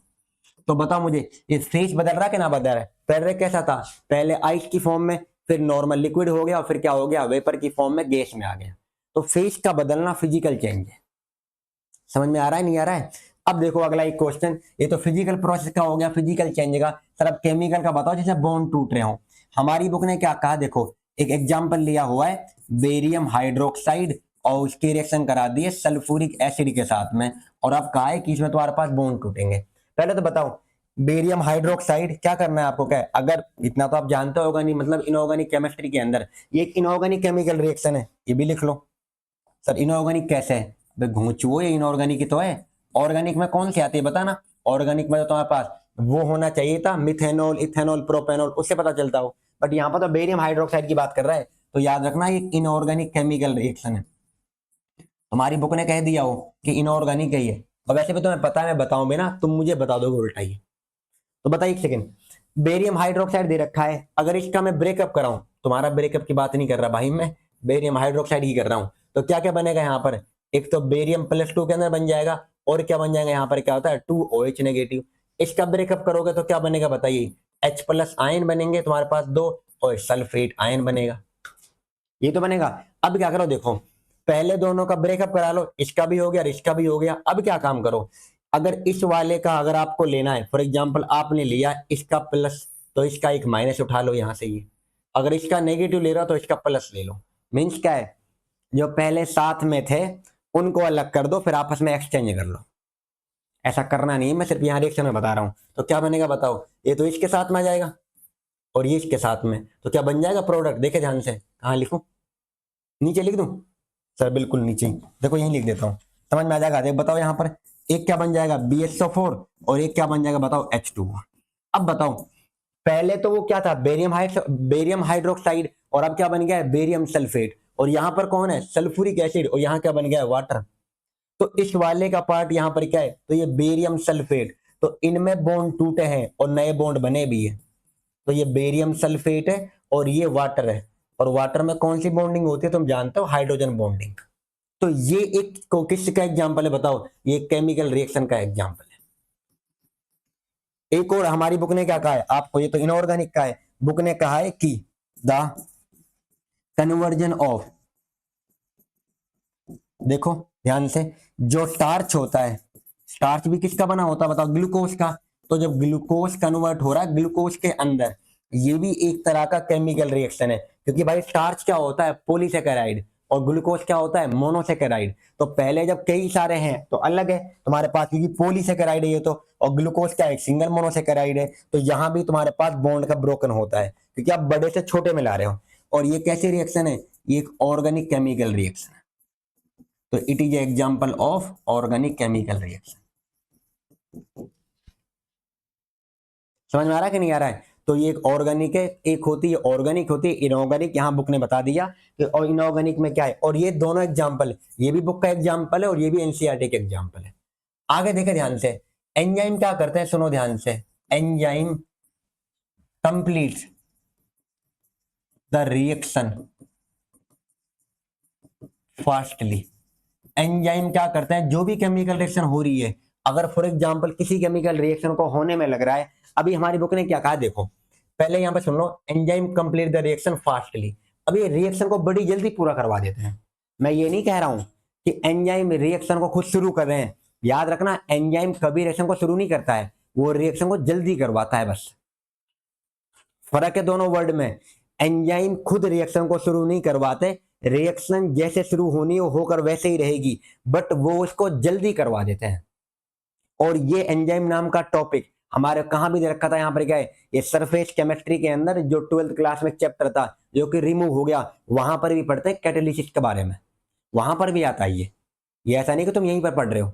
तो बताओ मुझे, ये फेस बदल रहा है कि ना बदल रहा है, पहले कैसा था, पहले आइस की फॉर्म में, फिर नॉर्मल लिक्विड हो गया, और फिर क्या हो गया, वेपर की फॉर्म में, गैस में आ गया। तो फेस का बदलना फिजिकल चेंज है। समझ में आ रहा है, नहीं आ रहा है। अब देखो अगला एक क्वेश्चन, ये तो फिजिकल प्रोसेस का हो गया, फिजिकल चेंज का। सर अब केमिकल का बताओ, जैसे बॉन्ड टूट रहे हो। हमारी बुक ने क्या कहा, देखो एक एग्जाम्पल लिया हुआ है, बेरियम हाइड्रोक्साइड, और उसकी रिएक्शन करा दी है सल्फ्यूरिक एसिड के साथ में, और अब कहा है कि इसमें तुम्हारे पास बॉन्ड टूटेंगे। पहले तो बताओ बेरियम हाइड्रोक्साइड क्या करना है आपको, क्या है, अगर इतना तो आप जानते होगा नहीं, मतलब इनऑर्गेनिक केमिस्ट्री के अंदर ये एक इनऑर्गेनिक केमिकल रिएक्शन है, ये भी लिख लो। सर इनऑर्गेनिक कैसे है, घूंचुओ, ये इनऑर्गेनिक ही तो है। ऑर्गेनिक में कौन सी आती है बताना, ऑर्गेनिक में तो तुम्हारे पास वो होना चाहिए था, मिथेनॉल, इथेनॉल, प्रोपेनॉल, उससे पता चलता हो, बट यहाँ पर तो बेरियम हाइड्रोक्साइड की बात कर रहा है। तो याद रखना ये इनऑर्गेनिक केमिकल रिएक्शन है, तुम्हारी बुक ने कह दिया हो कि इनऑर्गेनिक है ये, और वैसे भी तुम्हें पता है, मैं बताऊं भी ना तुम मुझे बता दोगे उल्टा ही। तो बताइए एक सेकंड, बेरियम हाइड्रोक्साइड दे रखा है, अगर इसका मैं ब्रेकअप कराऊं, तुम्हारा ब्रेकअप की बात नहीं कर रहा भाई, मैं बेरियम हाइड्रोक्साइड ही कर रहा हूं, तो क्या क्या बनेगा यहाँ पर, एक तो बेरियम प्लस 2 के अंदर बन जाएगा, और क्या बन जाएगा यहाँ पर, क्या होता है 2OH नेगेटिव। इसका ब्रेकअप करोगे तो क्या बनेगा बताइए, H प्लस आयन बनेंगे तुम्हारे पास दो, और सल्फेट आयन बनेगा, ये तो बनेगा। अब क्या करो, देखो पहले दोनों का ब्रेकअप करा लो, इसका भी हो गया और इसका भी हो गया। अब क्या काम करो, अगर इस वाले का अगर आपको लेना है, फॉर एग्जांपल आपने लिया इसका प्लस, तो इसका एक माइनस उठा लो यहां से, ये अगर इसका नेगेटिव ले रहा हो तो इसका प्लस ले लो। मीन्स क्या है, जो पहले साथ में थे उनको अलग कर दो, फिर आपस में एक्सचेंज कर लो। ऐसा करना नहीं है, मैं सिर्फ यहाँ रिएक्शन में बता रहा हूं। तो क्या बनेगा बताओ, ये तो इसके साथ में आ जाएगा और ये इसके साथ में, तो क्या बन जाएगा प्रोडक्ट, देखे ध्यान से, कहाँ लिखूं, नीचे लिख दूं, सर बिल्कुल नीचे ही, देखो यहीं लिख देता हूं, समझ में आ जाएगा। देख बताओ यहाँ पर एक क्या बन जाएगा BSO4, और एक क्या बन जाएगा बताओ H2O। अब बताओ पहले तो वो क्या था, बेरियम हाइड्रोक्साइड, और अब क्या बन गया है, बेरियम सल्फेट, और यहाँ पर कौन है, सल्फ्यूरिक एसिड, और यहाँ क्या बन गया है, वाटर। तो इस वाले का पार्ट यहाँ पर क्या है, तो ये बेरियम सल्फेट, तो इनमें बॉन्ड टूटे हैं और नए बॉन्ड बने भी है, तो ये बेरियम सल्फेट है और ये वाटर है, और वाटर में कौन सी बॉन्डिंग होती है तुम जानते हो, हाइड्रोजन बॉन्डिंग। तो ये एक किसका एग्जांपल है बताओ, ये केमिकल रिएक्शन का एग्जांपल है। एक और हमारी बुक ने क्या कहा है आपको, ये तो इनऑर्गेनिक का है, बुक ने कहा है कि द कन्वर्जन ऑफ, देखो ध्यान से, जो स्टार्च होता है, स्टार्च भी किसका बना होता है बताओ, ग्लूकोज का। तो जब ग्लूकोज कन्वर्ट हो रहा है ग्लूकोज के अंदर, ये भी एक तरह का केमिकल रिएक्शन है, क्योंकि भाई स्टार्च क्या होता है, पॉलीसेकेराइड, और ग्लूकोज क्या होता है, मोनोसेकेराइड। तो पहले जब कई सारे हैं तो अलग है तुम्हारे पास, क्योंकि पॉलीसेकेराइड है ये तो, और ग्लूकोज क्या है, सिंगल मोनोसेकेराइड है। तो यहां भी तुम्हारे पास बॉन्ड का ब्रोकन होता है, क्योंकि आप बड़े से छोटे में ला रहे हो। और ये कैसी रिएक्शन है, ये एक ऑर्गेनिक केमिकल रिएक्शन है। तो it is example of organic chemical reaction. समझ में आ रहा है कि नहीं आ रहा है? तो ये एक ऑर्गेनिक है, एक होती है ऑर्गेनिक, होती है इनऑर्गेनिक। यहाँ बुक ने बता दिया कि और इनऑर्गेनिक में क्या है, और ये दोनों एग्जाम्पल, ये भी बुक का एग्जाम्पल है और ये भी एनसीईआरटी का एग्जाम्पल है। आगे देखे ध्यान से, एंजाइम क्या करते हैं, सुनो ध्यान से, enzyme complete the reaction fastly. Enzyme क्या करते हैं, जो भी केमिकल रिएक्शन हो रही है, अगर फॉर एग्जांपल किसी केमिकल रिएक्शन को होने में लग रहा है, अभी हमारी बुक ने क्या कहा देखो, पहले यहां पे सुन लो, enzyme complete the reaction fastly. अब ये रिएक्शन को बड़ी जल्दी पूरा करवा देते हैं। मैं ये नहीं कह रहा हूं कि एंजाइम रिएक्शन को खुद शुरू कर रहे हैं, याद रखना एंजाइम कभी रिएक्शन को शुरू नहीं करता है, वो रिएक्शन को जल्दी करवाता है बस। फर्क है दोनों वर्ड में, एंजाइम खुद रिएक्शन को शुरू नहीं करवाते, रिएक्शन जैसे शुरू होनी हो होकर वैसे ही रहेगी, बट वो उसको जल्दी करवा देते हैं। और ये एंजाइम नाम का टॉपिक हमारे कहां भी दे रखा था, यहाँ पर क्या है, ये सरफेस केमिस्ट्री के अंदर जो 12th क्लास में चैप्टर था जो कि रिमूव हो गया, वहां पर भी पढ़ते हैं कैटालिसिस के बारे में, वहां पर भी आता है ये ऐसा नहीं कि तुम यहीं पर पढ़ रहे हो।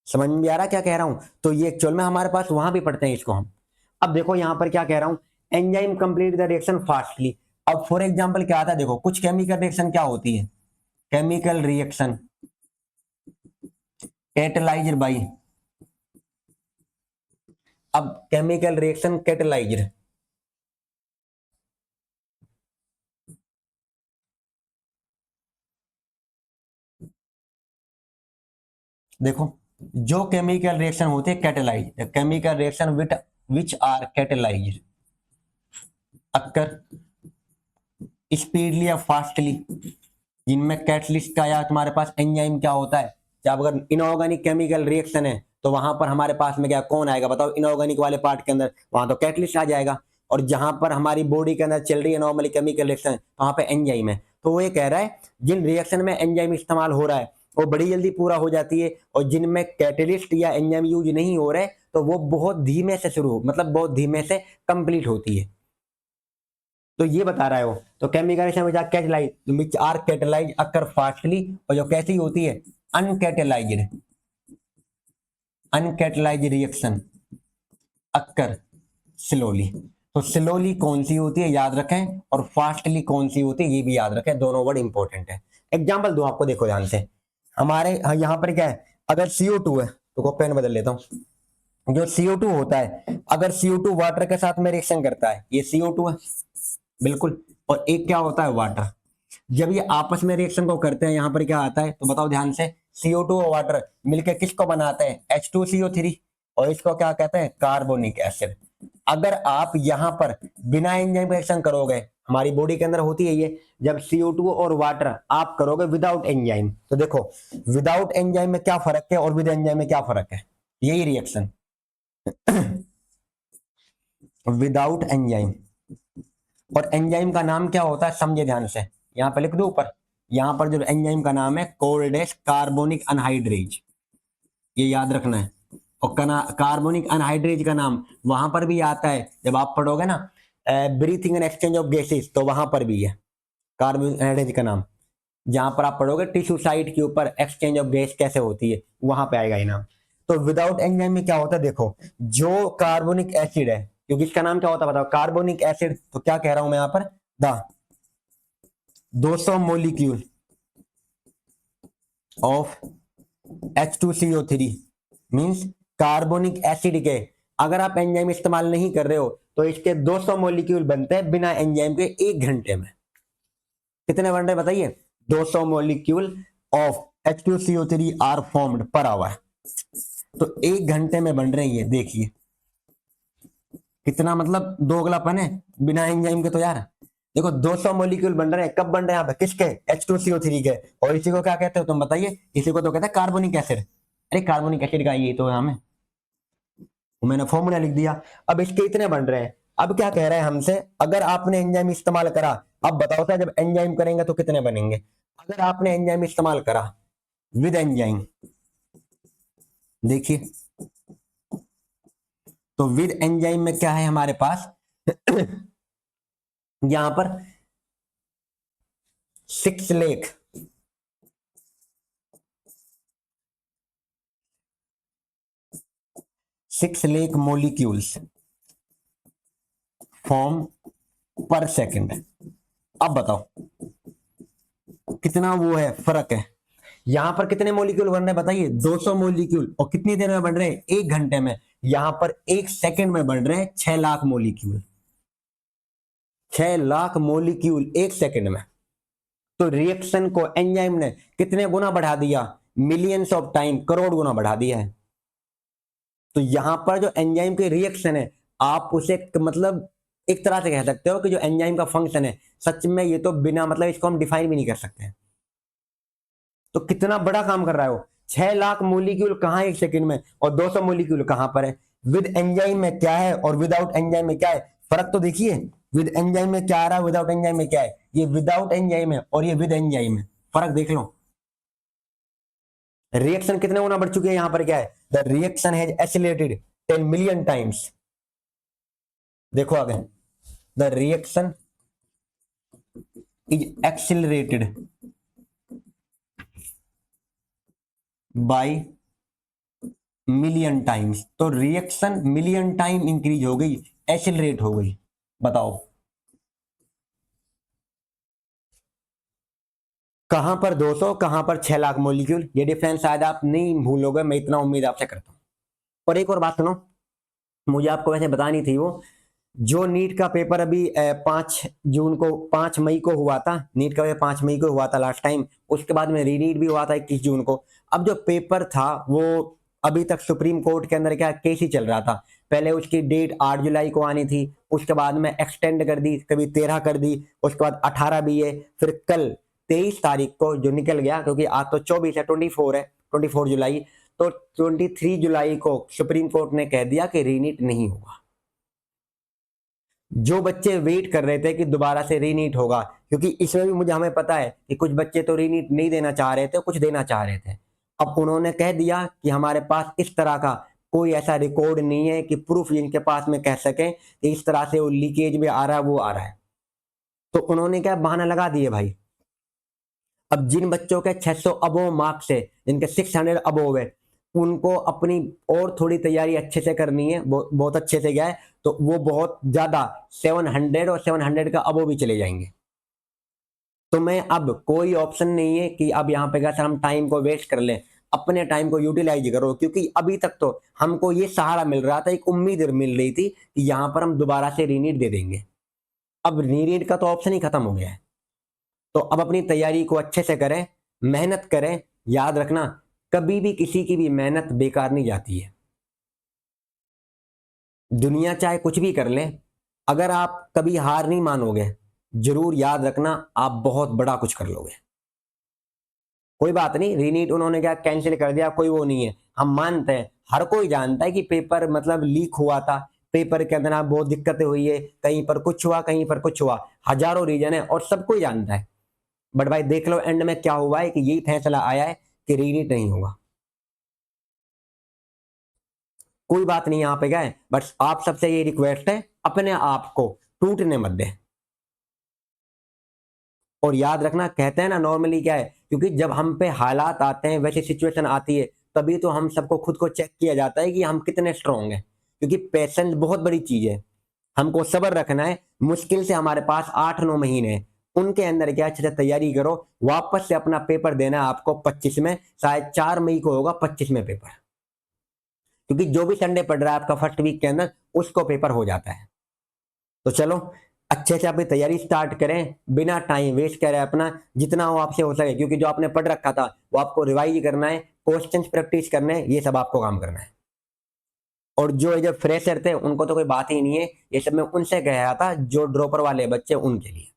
समझ में आ रहा क्या कह रहा हूं? तो ये एक्चुअल में हमारे पास वहां भी पढ़ते हैं इसको हम। अब देखो यहां पर क्या कह रहा हूं, enzyme complete the reaction fastly. अब फॉर एग्जांपल क्या आता है देखो, कुछ केमिकल रिएक्शन क्या होती है, केमिकल रिएक्शन कैटेलाइज्ड बाय, अब केमिकल रिएक्शन कैटेलाइज्ड, देखो जो केमिकल रिएक्शन होती है catalyse, chemical reaction which which are catalysed occur speedily या फास्टली, जिनमें कैटलिस्ट का या तुम्हारे पास एंजाइम क्या होता है, जब अगर इनऑर्गेनिक केमिकल रिएक्शन है तो वहां पर हमारे पास में क्या कौन आएगा बताओ, इनऑर्गेनिक वाले पार्ट के अंदर वहां तो कैटलिस्ट आ जाएगा, और जहां पर हमारी बॉडी के अंदर चल रही है नॉर्मली केमिकल रिएक्शन वहां पे एंजाइम है। तो वो ये कह रहा है जिन रिएक्शन में एंजाइम इस्तेमाल हो रहा है वो बड़ी जल्दी पूरा हो जाती है, और जिनमें कैटलिस्ट या एंजाइम यूज नहीं हो रहे तो वो बहुत धीमे से शुरू, मतलब बहुत धीमे से कंप्लीट होती है। तो ये बता रहा है वो, तो chemical reaction which are catalyse occur fastly, और जो कैसी होती है uncatalysed, uncatalysed reaction occur slowly. तो स्लोली कौन सी होती है याद रखें, और फास्टली कौन सी होती है ये भी याद रखें, दोनों वर्ड इंपॉर्टेंट है। एग्जांपल दो आपको, देखो ध्यान से, हमारे यहाँ पर क्या है, अगर CO2 है तो को पेन बदल लेता हूं, जो CO2 होता है, अगर CO2 वाटर के साथ में रिएक्शन करता है, ये CO2 है बिल्कुल, और एक क्या होता है वाटर, जब ये आपस में रिएक्शन को करते हैं यहाँ पर क्या आता है तो बताओ ध्यान से, CO2 और वाटर मिलकर किसको बनाते हैं, H2CO3, और इसको क्या कहते हैं, कार्बोनिक एसिड। अगर आप यहाँ पर बिना एंजाइम रिएक्शन करोगे, हमारी बॉडी के अंदर होती है ये, जब CO2 और वाटर आप करोगे विदाउट एंजाइम, तो देखो विदाउट एंजाइम में क्या फर्क है और विद एंजाइम में क्या फर्क है, यही रिएक्शन विदाउट एंजाइम, और एंजाइम का नाम क्या होता है समझे ध्यान से, यहां पर लिख दो ऊपर, यहां पर जो एंजाइम का नाम है कोल्डेस्ट कार्बोनिक अनहाइड्रेज, ये याद रखना है। और कार्बोनिक अनहाइड्रेज का नाम वहां पर भी आता है, जब आप पढ़ोगे ना breathing and exchange of gases, तो वहां पर भी है कार्बोनिक अनहाइड्रेज का नाम, जहां पर आप पढ़ोगे टिश्यू साइट के ऊपर एक्सचेंज ऑफ गैस कैसे होती है, वहां पे आएगा ये नाम। तो विदाउट एंजाइम में क्या होता है देखो, जो कार्बोनिक एसिड है, क्योंकि इसका नाम क्या होता है बताओ, कार्बोनिक एसिड, तो क्या कह रहा हूं मैं यहाँ पर, the 200 molecule of H2CO3 means carbonic acid के, अगर आप एंजाइम इस्तेमाल नहीं कर रहे हो तो इसके 200 मोलिक्यूल बनते हैं बिना एंजाइम के 1 घंटे में। कितने बन रहे बताइए, 200 molecule of H2CO3 are formed per hour, तो 1 घंटे में बन रहे हैं, देखिए कितना मतलब दोगलापन है बिना एंजाइम के, तो यार देखो 200 मॉलिक्यूल बन रहे हैं, कब बन रहे हैं यहाँ पे, किसके, H2CO3 के। और इसी को क्या कहते हो तुम बताइए, इसी को तो कहते हैं कार्बोनिक एसिड। अरे कार्बोनिक एसिड का ये तो नाम है, मैंने फॉर्मूला लिख दिया। अब इसके इतने बन रहे हैं। अब क्या कह रहे हैं हमसे, अगर आपने एंजाइम इस्तेमाल करा, अब बताओ सर जब एंजाइम करेंगे तो कितने बनेंगे। अगर आपने एंजाइम इस्तेमाल करा विद एंजाइम, देखिए तो विद एंजाइम में क्या है हमारे पास यहां पर 6 लाख 6 लाख मोलिक्यूल्स फॉर्म पर सेकेंड। अब बताओ कितना वो है, फर्क है। यहां पर कितने मोलिक्यूल बन रहे हैं बताइए, 200 मोलिक्यूल। और कितनी देर में बन रहे हैं, 1 घंटे में। यहां पर 1 सेकंड में बन रहे हैं 6 lakh molecule. 6 lakh molecule 1 second में। तो रिएक्शन को एंजाइम ने कितने गुना बढ़ा दिया, मिलियंस ऑफ टाइम, करोड़ गुना बढ़ा दिया है। तो यहां पर जो एंजाइम की रिएक्शन है, आप उसे मतलब एक तरह से कह सकते हो कि जो एंजाइम का फंक्शन है, सच में ये तो बिना मतलब इसको हम डिफाइन भी नहीं कर सकते। तो कितना बड़ा काम कर रहा है वो, 6 लाख मोलिक्यूल कहां 1 सेकंड में, और 200 मोलिक्यूल कहां पर है। विद एंजाइम में क्या है और विदाउट एंजाइम में क्या है, फर्क तो देखिए। विद एंजाइम में क्या आ रहा है, विदाउट एंजाइम में क्या है। ये विदाउट एंजाइम है और ये विद एंजाइम है, फर्क देख लो। रिएक्शन कितने गुना बढ़ चुकी है, यहां पर क्या है, the reaction has accelerated 10 million times. देखो आगे, the reaction is accelerated by million times. तो रिएक्शन मिलियन टाइम इंक्रीज हो गई, एक्सीलरेट हो गई। बताओ कहां पर 200, कहां पर 6 लाख मॉलिक्यूल, ये डिफरेंस शायद आप नहीं भूलोगे, मैं इतना उम्मीद आपसे करता हूं। और एक और बात सुनो, मुझे आपको वैसे बतानी थी, वो जो नीट का पेपर अभी 5 जून को, 5 मई को हुआ था, नीट का पेपर 5 मई को हुआ था लास्ट टाइम। उसके बाद में रीनीट भी हुआ था 21 जून को। अब जो पेपर था वो अभी तक सुप्रीम कोर्ट के अंदर क्या केस ही चल रहा था। पहले उसकी डेट 8 जुलाई को आनी थी, उसके बाद में एक्सटेंड कर दी, कभी 13 कर दी, उसके बाद 18 भी है, फिर कल 23 तारीख को जो निकल गया, क्योंकि आज तो 24 है, 24 है, 24 जुलाई। तो 23 जुलाई को सुप्रीम कोर्ट ने कह दिया कि रीनीट नहीं होगा। जो बच्चे वेट कर रहे थे कि दोबारा से रीनीट होगा, क्योंकि इसमें भी मुझे हमें पता है कि कुछ बच्चे तो रीनीट नहीं देना चाह रहे थे, कुछ देना चाह रहे थे। अब उन्होंने कह दिया कि हमारे पास इस तरह का कोई ऐसा रिकॉर्ड नहीं है कि प्रूफ जिनके पास में कह सकें कि इस तरह से वो लीकेज में आ रहा है, वो आ रहा है। तो उन्होंने क्या बहाना लगा दिए भाई। अब जिन बच्चों के 600 अबोव मार्क्स है, जिनके 600 अबोव है, उनको अपनी और थोड़ी तैयारी अच्छे से करनी है, बहुत अच्छे से गया है तो वो बहुत ज्यादा 700 और 700 का अबोव भी चले जाएंगे। तो मैं अब कोई ऑप्शन नहीं है कि अब यहाँ पे कैसे हम टाइम को वेस्ट कर लें। अपने टाइम को यूटिलाइज करो, क्योंकि अभी तक तो हमको ये सहारा मिल रहा था, एक उम्मीद मिल रही थी कि यहाँ पर हम दोबारा से रीनीट दे देंगे। अब रीनीट का तो ऑप्शन ही खत्म हो गया है। तो अब अपनी तैयारी को अच्छे से करें, मेहनत करें। याद रखना, कभी भी किसी की भी मेहनत बेकार नहीं जाती है। दुनिया चाहे कुछ भी कर ले, अगर आप कभी हार नहीं मानोगे, जरूर याद रखना आप बहुत बड़ा कुछ कर लोगे। कोई बात नहीं, रीनीट उन्होंने क्या कैंसिल कर दिया, कोई वो नहीं है। हम मानते हैं, हर कोई जानता है कि पेपर मतलब लीक हुआ था, पेपर के अंदर बहुत दिक्कतें हुई है, कहीं पर कुछ हुआ, कहीं पर कुछ हुआ, हजारों रीजन है और सब कोई जानता है। बट भाई देख लो एंड में क्या हुआ है कि यही फैसला आया है कि रीनीट नहीं होगा। कोई बात नहीं, यहाँ पे क्या है, बस आप सबसे ये रिक्वेस्ट है, अपने आप को टूटने मत दे। और याद रखना, कहते हैं ना नॉर्मली क्या है, क्योंकि जब हम पे हालात आते हैं, वैसी सिचुएशन आती है, तभी तो हम सबको खुद को चेक किया जाता है कि हम कितने स्ट्रांग हैं। क्योंकि पेशेंस बहुत बड़ी चीज है, हमको सब्र रखना है। मुश्किल से हमारे पास 8-9 महीने हैं, उनके अंदर क्या अच्छे से तैयारी करो, वापस से अपना पेपर देना है आपको 25 में, शायद 4 मई को होगा 25 में पेपर। क्योंकि जो भी संडे पड़ रहा है आपका फर्स्ट वीक के अंदर, उसको पेपर हो जाता है। तो चलो अच्छे से अपनी तैयारी स्टार्ट करें, बिना टाइम वेस्ट करें अपना, जितना हो आपसे हो सके। क्योंकि जो आपने पढ़ रखा था वो आपको रिवाइज करना है, क्वेश्चंस प्रैक्टिस करने हैं, ये सब आपको काम करना है। और जो फ्रेशर थे उनको तो कोई बात ही नहीं है, ये सब मैं उनसे कह रहा था, जो ड्रॉपर वाले बच्चे उनके लिए।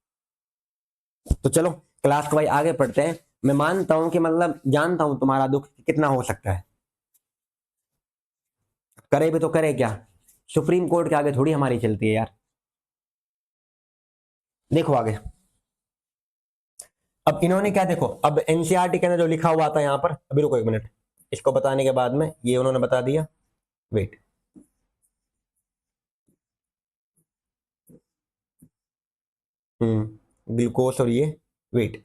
तो चलो क्लास को भाई आगे पढ़ते हैं। मैं मानता हूं कि मतलब जानता हूं तुम्हारा दुख कितना हो सकता है, करे भी तो करे क्या, सुप्रीम कोर्ट के आगे थोड़ी हमारी चलती है यार। देखो आगे, अब इन्होंने क्या, देखो अब एनसीईआरटी के अंदर जो लिखा हुआ था यहाँ पर, अभी रुको एक मिनट, इसको बताने के बाद में ये उन्होंने बता दिया, वेट, ग्लूकोस और ये वेट,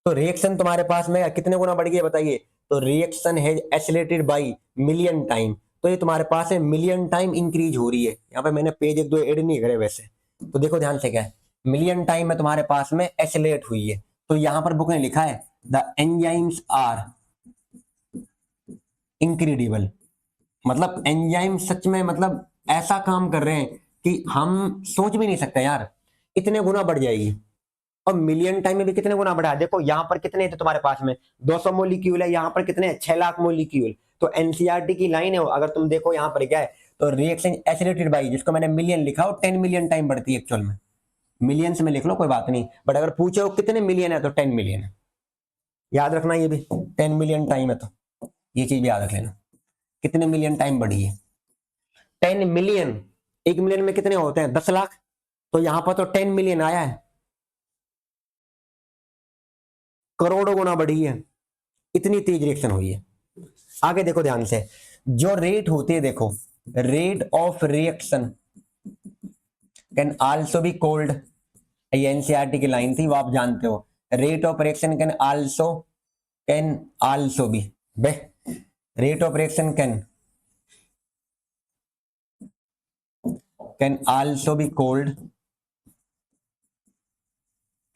तो रिएक्शन तुम्हारे पास में कितने गुना बढ़ गया बताइए, तो रिएक्शन है एसिलेटेड बाई मिलियन टाइम, तो ये तुम्हारे पास है मिलियन टाइम इंक्रीज हो रही है। यहाँ पे मैंने पेज एक दो ऐड नहीं करे वैसे, तो देखो ध्यान से क्या है, मिलियन टाइम में तुम्हारे पास में एसिलेट हुई है। तो यहाँ पर बुक ने लिखा है द एंजाइम्स आर इनक्रेडिबल, मतलब एंजाइम सच में मतलब ऐसा काम कर रहे हैं कि हम सोच भी नहीं सकते यार, इतने गुना बढ़ जाएगी। और मिलियन टाइम में भी कितने गुना बढ़ा है, देखो यहाँ पर कितने थे तुम्हारे पास में 200 मोलिक्यूल है, यहाँ पर कितने 6 लाख मोलिक्यूल। तो एनसीईआरटी की लाइन है, अगर तुम देखो यहाँ पर क्या है, तो रिएक्शन एसिलेटेड बाई, जिसको मैंने मिलियन लिखा हो, 10 मिलियन टाइम बढ़ती है एक्चुअल में, मिलियंस में लिख लो कोई बात नहीं, बट अगर पूछो कितने मिलियन है तो 10 मिलियन है, याद रखना ये भी 10 मिलियन टाइम है, तो ये चीज भी याद रख लेना, कितने मिलियन टाइम बढ़ी है, 10 मिलियन। 1 मिलियन में कितने होते हैं 10 लाख, तो यहां पर तो 10 मिलियन आया है, करोड़ों गुना बढ़ी है, इतनी तेज रिएक्शन हुई है। आगे देखो ध्यान से, जो रेट होती है देखो, rate of reaction can also be called, ये एनसीईआरटी की लाइन थी वो आप जानते हो, rate of reaction can also be, be rate of reaction can also be called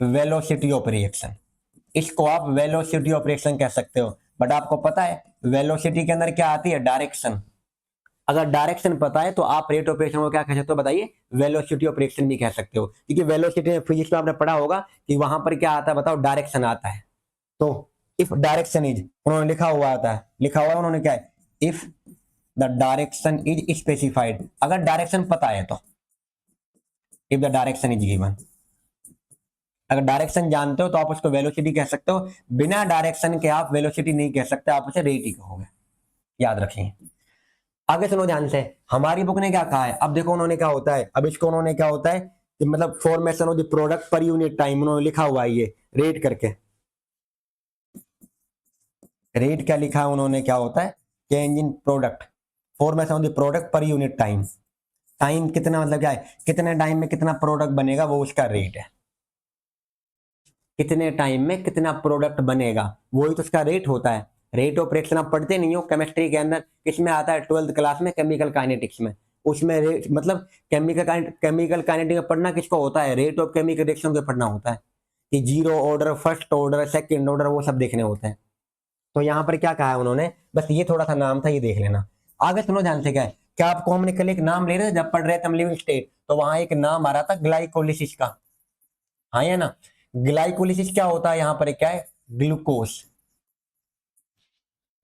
velocity of reaction, इसको आप वेलोसिटी ऑफ रिएक्शन कह सकते हो। बट आपको पता है वेलोसिटी के अंदर क्या आती है, डायरेक्शन, अगर डायरेक्शन पता है तो आप रेट ऑफ रिएक्शन को क्या कह सकते हो बताइए, वेलोसिटी ऑफ रिएक्शन भी कह सकते हो, क्योंकि वेलोसिटी फिजिक्स में आपने पढ़ा होगा कि वहां पर क्या आता है बताओ, डायरेक्शन आता है। तो इफ डायरेक्शन इज, उन्होंने लिखा हुआ आता है, लिखा हुआ उन्होंने क्या है, if the direction is specified, अगर डायरेक्शन पता है तो, if the direction is given, अगर डायरेक्शन जानते हो तो आप उसको वेलोसिटी कह सकते हो, बिना डायरेक्शन के आप वेलोसिटी नहीं कह सकते, आप उसे रेट ही कहोगे, याद रखें। आगे सुनो ध्यान से, हमारी बुक ने क्या कहा है, अब देखो उन्होंने क्या होता है, अब इसको उन्होंने क्या होता है कि मतलब formation of the product per unit time, उन्होंने लिखा हुआ है ये रेट करके, रेट क्या लिखा है उन्होंने, क्या होता है change in product, formation of the product per unit time, time कितना मतलब क्या है, कितने टाइम में कितना प्रोडक्ट बनेगा वो उसका रेट है, कितने टाइम में कितना प्रोडक्ट बनेगा वही तो उसका रेट होता है। रेट ऑफ रिएक्शन आप पढ़ते नहीं हो केमिस्ट्री के अंदर, किसमें आता है 12th क्लास में, केमिकल काइनेटिक्स में, उसमें रेट मतलब केमिकल काइनेटिक्स में पढ़ना किसको होता है, रेट ऑफ केमिकल रिएक्शन को पढ़ना होता है, कि zero order, first order, second order, वो सब देखने होते हैं। तो यहाँ पर क्या कहा है उन्होंने, बस ये थोड़ा सा नाम था ये देख लेना। आगे सुनो ध्यान से, क्या है, क्या आपको हमने कल एक नाम ले रहे थे जब पढ़ रहे थे हम लिविंग स्टेट, तो वहां एक नाम आ रहा था ग्लाइकोलिसिस का, हाँ या ना, ग्लाइकोलिसिस क्या होता है, यहाँ पर क्या है, glucose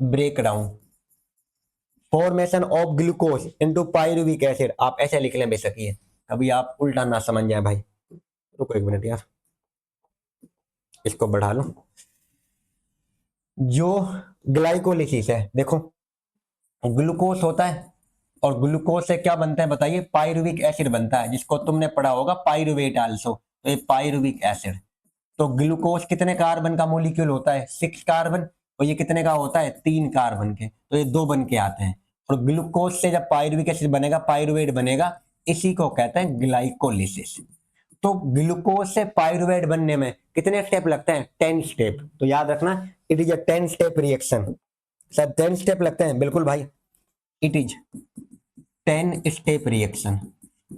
breakdown, formation of glucose into pyruvic acid, आप ऐसे लिख लें बेशक, ये कभी आप उल्टा ना समझ जाए भाई, रुको एक मिनट यार, इसको बढ़ा लो। जो ग्लाइकोलिसिस है देखो, ग्लूकोज होता है और ग्लूकोज से क्या बनता है बताइए, पायरुविक एसिड बनता है, जिसको तुमने पढ़ा होगा पायरुवेट आल्सो, तो ये पायरुविक एसिड। तो ग्लूकोज कितने कार्बन का मोलिक्यूल होता है, 6 कार्बन, और ये कितने का होता है 3 कार्बन के, तो ये 2 बन के आते हैं। और ग्लूकोज से जब पायरुविक एसिड बनेगा, पायरुवेट बनेगा, इसी को कहते हैं ग्लाइकोलिसिस। तो ग्लूकोज से पायरुवेट बनने में कितने स्टेप लगते हैं, 10 स्टेप, तो याद रखना it is a 10 step reaction. Sir 10 step लगते हैं, बिल्कुल भाई, इट इज 10 स्टेप रिएक्शन,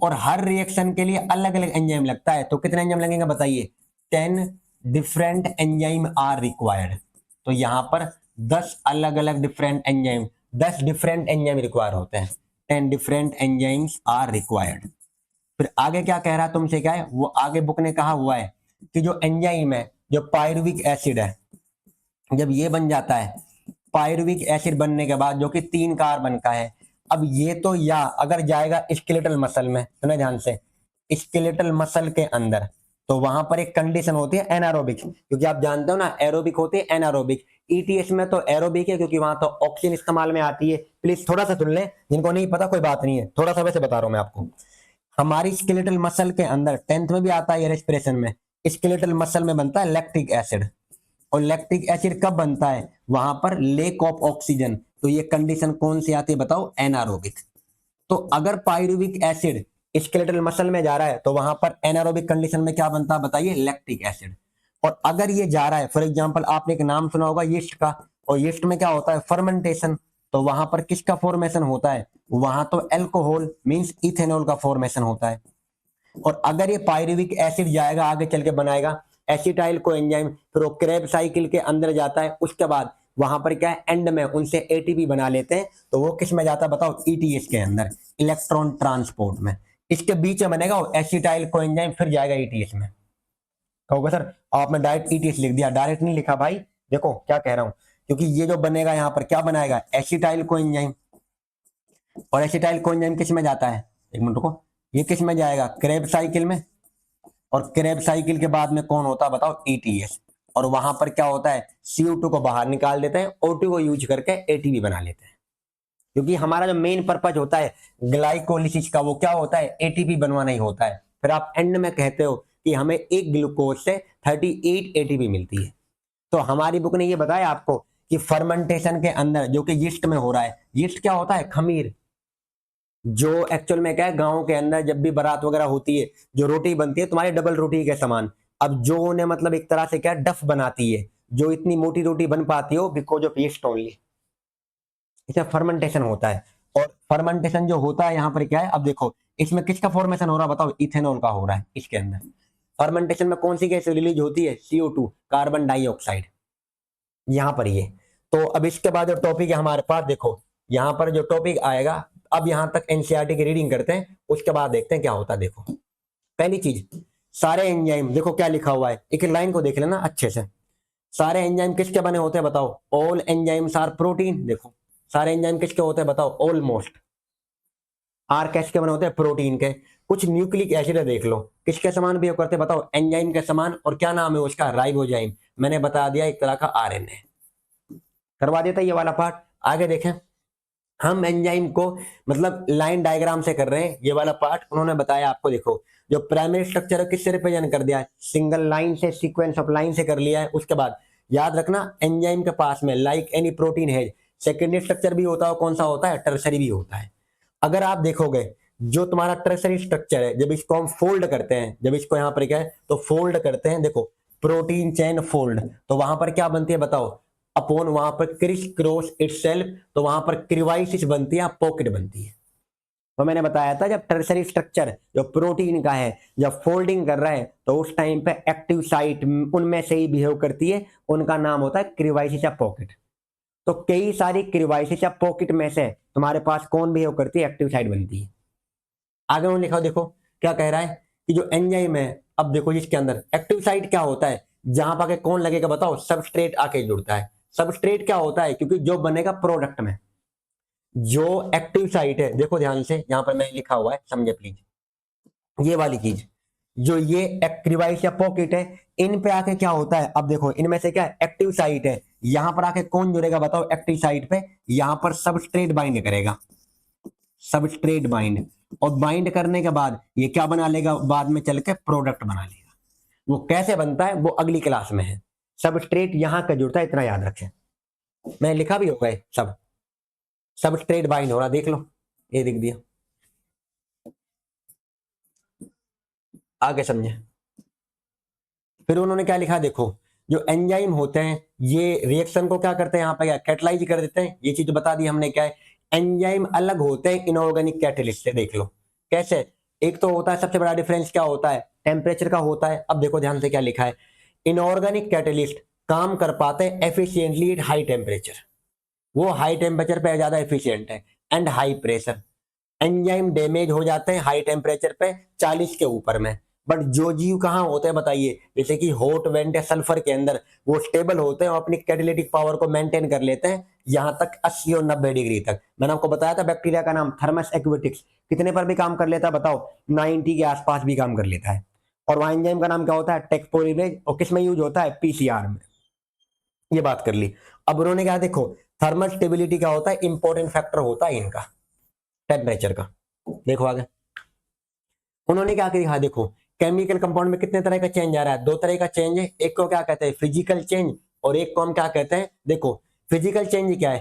और हर रिएक्शन के लिए अलग अलग एंजाइम लगता है, तो कितने एंजाइम लगेंगे बताइए, 10 डिफरेंट एंजाइम आर रिक्वायर्ड, तो यहां पर 10 अलग अलग different enzyme, 10 different enzyme require होते हैं, 10 डिफरेंट एंजाइम्स आर रिक्वायर्ड। फिर आगे क्या कह रहा है तुमसे, क्या है वो आगे बुक ने कहा हुआ है कि जो एंजाइम है, जो पायरुविक एसिड है, जब ये बन जाता है, पायरुविक एसिड बनने के बाद जो कि 3 कार्बन का है, अब ये तो या अगर जाएगा स्केलेटल मसल में, सुने ध्यान से, स्केलेटल मसल के अंदर, तो वहां पर एक कंडीशन होती है एनारोबिक, क्योंकि आप जानते हो ना एरोबिक होती है एनारोबिक, ईटीएस में तो एरोबिक है क्योंकि वहां तो ऑक्सीजन इस्तेमाल में आती है। प्लीज थोड़ा सा सुन ले, जिनको नहीं पता कोई बात नहीं है, थोड़ा सा वैसे बता रहा हूं मैं आपको। हमारी स्केलेटल मसल के अंदर 10th में भी आता है रेस्पिरेशन में, स्केलेटल मसल में बनता है लैक्टिक एसिड, और लैक्टिक एसिड कब बनता है, वहां पर लेक ऑफ ऑक्सीजन, तो ये कंडीशन कौन सी आती है बताओ, एनारोबिक। तो अगर पायरुविक एसिड स्केलेटल मसल में जा रहा है तो वहां पर एनारोबिक कंडीशन में क्या बनता है बताइए, लैक्टिक एसिड। और अगर ये जा रहा है, फॉर एग्जांपल आपने एक नाम सुना होगा यीस्ट का, और यीस्ट में क्या होता है, फर्मेंटेशन, तो वहां पर किसका फॉर्मेशन होता है, वहां तो एल्कोहल मींस इथेनॉल का फॉर्मेशन होता है। और अगर ये पायरुविक एसिड जाएगा आगे चल के बनाएगा एसिटाइल को एंजाइम, फिर वो क्रेब साइकिल के अंदर जाता है, उसके बाद वहां पर क्या है, एंड में उनसे एटीपी बना लेते हैं, तो वो किस में जाता है बताओ, ईटीएस के अंदर, इलेक्ट्रॉन ट्रांसपोर्ट में। इसके बीच में बनेगा वो एसिटाइल को एंजाइम, फिर जाएगा ईटीएस में। कहोगे सर आपने डायरेक्ट ईटीएस लिख दिया, डायरेक्ट नहीं लिखा भाई, देखो क्या कह रहा हूं, क्योंकि ये जो बनेगा यहाँ पर क्या बनाएगा, एसिटाइल को एंजाइम, और एसिटाइल को एंजाइम किस में जाता है, एक मिनट रुको, ये किस में जाएगा, क्रेब साइकिल में, और क्रेब साइकिल के बाद में कौन होता है बताओ, ईटीएस, और वहां पर क्या होता है, CO2 को बाहर निकाल देते हैं, O2 को यूज करके एटीपी बना लेते हैं। क्योंकि हमारा जो मेन पर्पज होता है ग्लाइकोलिसिस का, वो क्या होता है, एटीपी बनवाना ही होता है। फिर आप एंड में कहते हो कि हमें एक ग्लूकोज से 38 एटीपी मिलती है। तो हमारी बुक ने ये बताया आपको कि फर्मेंटेशन के अंदर जो कि यीस्ट में हो रहा है, यीस्ट क्या होता है, खमीर, जो एक्चुअल में क्या है, गांव के अंदर जब भी बारात वगैरह होती है, जो रोटी बनती है तुम्हारी डबल रोटी के समान, अब जो उन्हें मतलब एक तरह से क्या डफ बनाती है, जो इतनी मोटी रोटी बन पाती हो बिकॉज ऑफ यीस्ट ओनली, इसमें फर्मेंटेशन होता है। और फर्मेंटेशन जो होता है यहाँ पर क्या है, अब देखो इसमें किसका फॉर्मेशन हो रहा है बताओ, इथेनॉल का हो रहा है। इसके अंदर फर्मेंटेशन में कौन सी गैस रिलीज होती है, CO2, कार्बन डाइऑक्साइड, यहाँ पर ये। तो अब इसके बाद जो टॉपिक है हमारे पास, देखो यहाँ पर जो टॉपिक आएगा, अब यहाँ तक एनसीईआरटी की रीडिंग करते हैं, उसके बाद देखते हैं क्या होता है। देखो पहली चीज, सारे एंजाइम, देखो क्या लिखा हुआ है, एक लाइन को देख लेना अच्छे से, सारे एंजाइम किसके बने होते हैं बताओ, ऑल एंजाइम्स आर प्रोटीन। देखो सारे एंजाइम किसके होते हैं बताओ, ऑलमोस्ट। आर किसके बने होते हैं, प्रोटीन के। कुछ न्यूक्लिक एसिड है, देख लो किसके समान बिहेव करते हैं बताओ, एंजाइम के समान, और क्या नाम है उसका, राइबोजाइम। मैंने बता दिया एक तरह का RNA, करवा देता ये वाला पार्ट। आगे देखें, हम एंजाइम को मतलब लाइन डायग्राम से कर रहे हैं, ये वाला पार्ट उन्होंने बताया आपको। देखो जो प्राइमरी स्ट्रक्चर है किससे रिप्रेजेंट कर दिया है, सिंगल लाइन से, सीक्वेंस ऑफ लाइन से कर लिया है। उसके बाद याद रखना एंजाइम के पास में लाइक एनी प्रोटीन है सेकेंडरी स्ट्रक्चर भी होता है, कौन सा होता है, टर्सरी भी होता है। अगर आप देखोगे जो तुम्हारा टर्सरी स्ट्रक्चर है, जब इसको हम फोल्ड करते हैं, जब इसको यहाँ पर क्या है तो फोल्ड करते हैं, देखो प्रोटीन चेन फोल्ड, तो वहां पर क्या बनती है बताओ, अपॉन वहां पर क्रिस क्रॉस इटसेल्फ, तो वहां पर क्रिवाइसिस बनती है, पॉकेट बनती है। तो मैंने बताया था जब टर्सरी स्ट्रक्चर जो प्रोटीन का है जब फोल्डिंग कर रहा है, तो उस टाइम पे एक्टिव साइट उनमें से ही बिहेव करती है, उनका नाम होता है क्रिवाइसिस या पॉकेट। तो कई सारी क्रिवाइसिस या पॉकेट में से तुम्हारे पास कौन बिहेव करती है, एक्टिव साइट बनती है। आगे उन्होंने लिखा, देखो क्या कह रहा है कि जो एंजाइम है, अब देखो जिसके अंदर एक्टिव साइट क्या होता है, जहां पर कौन लगेगा बताओ, सबस्ट्रेट आके जुड़ता है। सबस्ट्रेट क्या होता है, क्योंकि जो बनेगा प्रोडक्ट में, जो एक्टिव साइट है, देखो ध्यान से यहां पर मैं लिखा हुआ है, समझे प्लीज, ये वाली चीज, जो ये एक्टिवाइस या पॉकेट है, इन पे आके क्या होता है, अब देखो इनमें से क्या एक्टिव साइट है, यहां पर आके कौन जुड़ेगा बताओ, एक्टिव साइट पे यहां पर सबस्ट्रेट बाइंड करेगा, सबस्ट्रेट बाइंड, और बाइंड करने के बाद ये क्या बना लेगा, बाद में चल के प्रोडक्ट बना लेगा। वो कैसे बनता है वो अगली क्लास में है। सबस्ट्रेट यहां का जुड़ता है, इतना याद रखें, मैं लिखा भी होगा सब, सबस्ट्रेट बाइंड हो रहा, देख लो ये दिख दिया, आगे समझे। फिर उन्होंने क्या लिखा, देखो जो एंजाइम होते हैं ये रिएक्शन को क्या करते हैं, यहाँ पे क्या कैटलाइज कर देते हैं, ये चीज बता दी हमने क्या है। एंजाइम अलग होते हैं इनऑर्गेनिक कैटलिस्ट से, देख लो कैसे। एक तो होता है, सबसे बड़ा डिफरेंस क्या होता है, टेम्परेचर का होता है। अब देखो ध्यान से क्या लिखा है, इनऑर्गेनिक कैटलिस्ट काम कर पाते हैं एफिशिएंटली एट हाई टेम्परेचर, वो हाई टेम्परेचर पे ज्यादा एफिशिएंट है, and high pressure. Enzyme damage हो जाते हैं हाई टेम्परेचर पे 40 के ऊपर में। बट जो जीव कहाँ होते हैं बताइए, जैसे कि हॉट वेंट या सल्फर के अंदर, वो स्टेबल होते हैं और अपनी कैटालिटिक पावर को मेंटेन कर लेते हैं यहां तक 80 और 90 डिग्री तक। मैंने आपको बताया था बैक्टीरिया का नाम थर्मस एक्विटिक्स, कितने पर भी काम कर लेता है बताओ, 90 के आसपास भी काम कर लेता है। और वहाँ एंजाइम का नाम क्या होता है, टेक्सपोलिनेज, और किस में यूज होता है, पीसीआर में। ये बात कर ली। अब उन्होंने क्या, देखो थर्मल स्टेबिलिटी क्या होता है, इंपॉर्टेंट फैक्टर होता है इनका टेम्परेचर का। देखो आगे उन्होंने क्या किया, देखो केमिकल कंपाउंड में कितने तरह का चेंज आ रहा है, दो तरह का चेंज है, एक को क्या कहते हैं फिजिकल चेंज, और एक को हम क्या कहते हैं, देखो फिजिकल चेंज क्या है,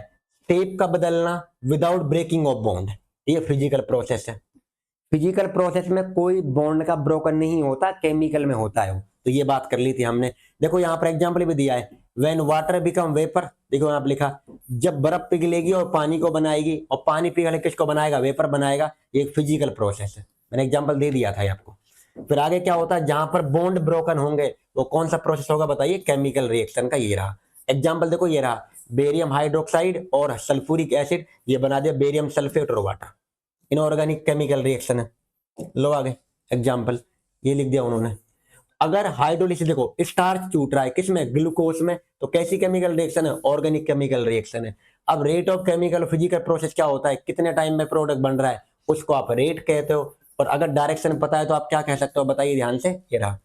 स्टेप का बदलना विदाउट ब्रेकिंग ऑफ बॉन्ड, ये फिजिकल प्रोसेस है। फिजिकल प्रोसेस में कोई बॉन्ड का ब्रोकन नहीं होता, केमिकल में होता है वो। तो ये बात कर ली थी हमने। देखो यहाँ पर एग्जांपल भी दिया है, व्हेन वाटर बिकम वेपर, देखो यहाँ पर लिखा, जब बर्फ पिघलेगी और पानी को बनाएगी, और पानी पिघल किसको बनाएगा, वेपर बनाएगा, ये एक फिजिकल प्रोसेस है। मैंने एग्जांपल दे दिया था आपको। फिर आगे क्या होता है, जहां पर बॉन्ड ब्रोकन होंगे वो कौन सा प्रोसेस होगा बताइए, केमिकल रिएक्शन का। ये रहा एग्जांपल, देखो ये रहा बेरियम हाइड्रोक्साइड और सल्फ्यूरिक एसिड, ये बना दिया बेरियम सल्फेट और वाटर, इनऑर्गेनिक केमिकल रिएक्शन है। लो आगे एग्जांपल, ये लिख दिया उन्होंने। अगर हाइड्रोलिसिस, देखो स्टार्च छूट रहा है किसमें, ग्लूकोज में, तो कैसी केमिकल रिएक्शन है, ऑर्गेनिक केमिकल रिएक्शन है। अब rate of chemical physical process क्या होता है, कितने टाइम में प्रोडक्ट बन रहा है, उसको आप रेट कहते हो। और अगर डायरेक्शन पता है तो आप क्या कह सकते हो बताइए ध्यान से, ये रहा,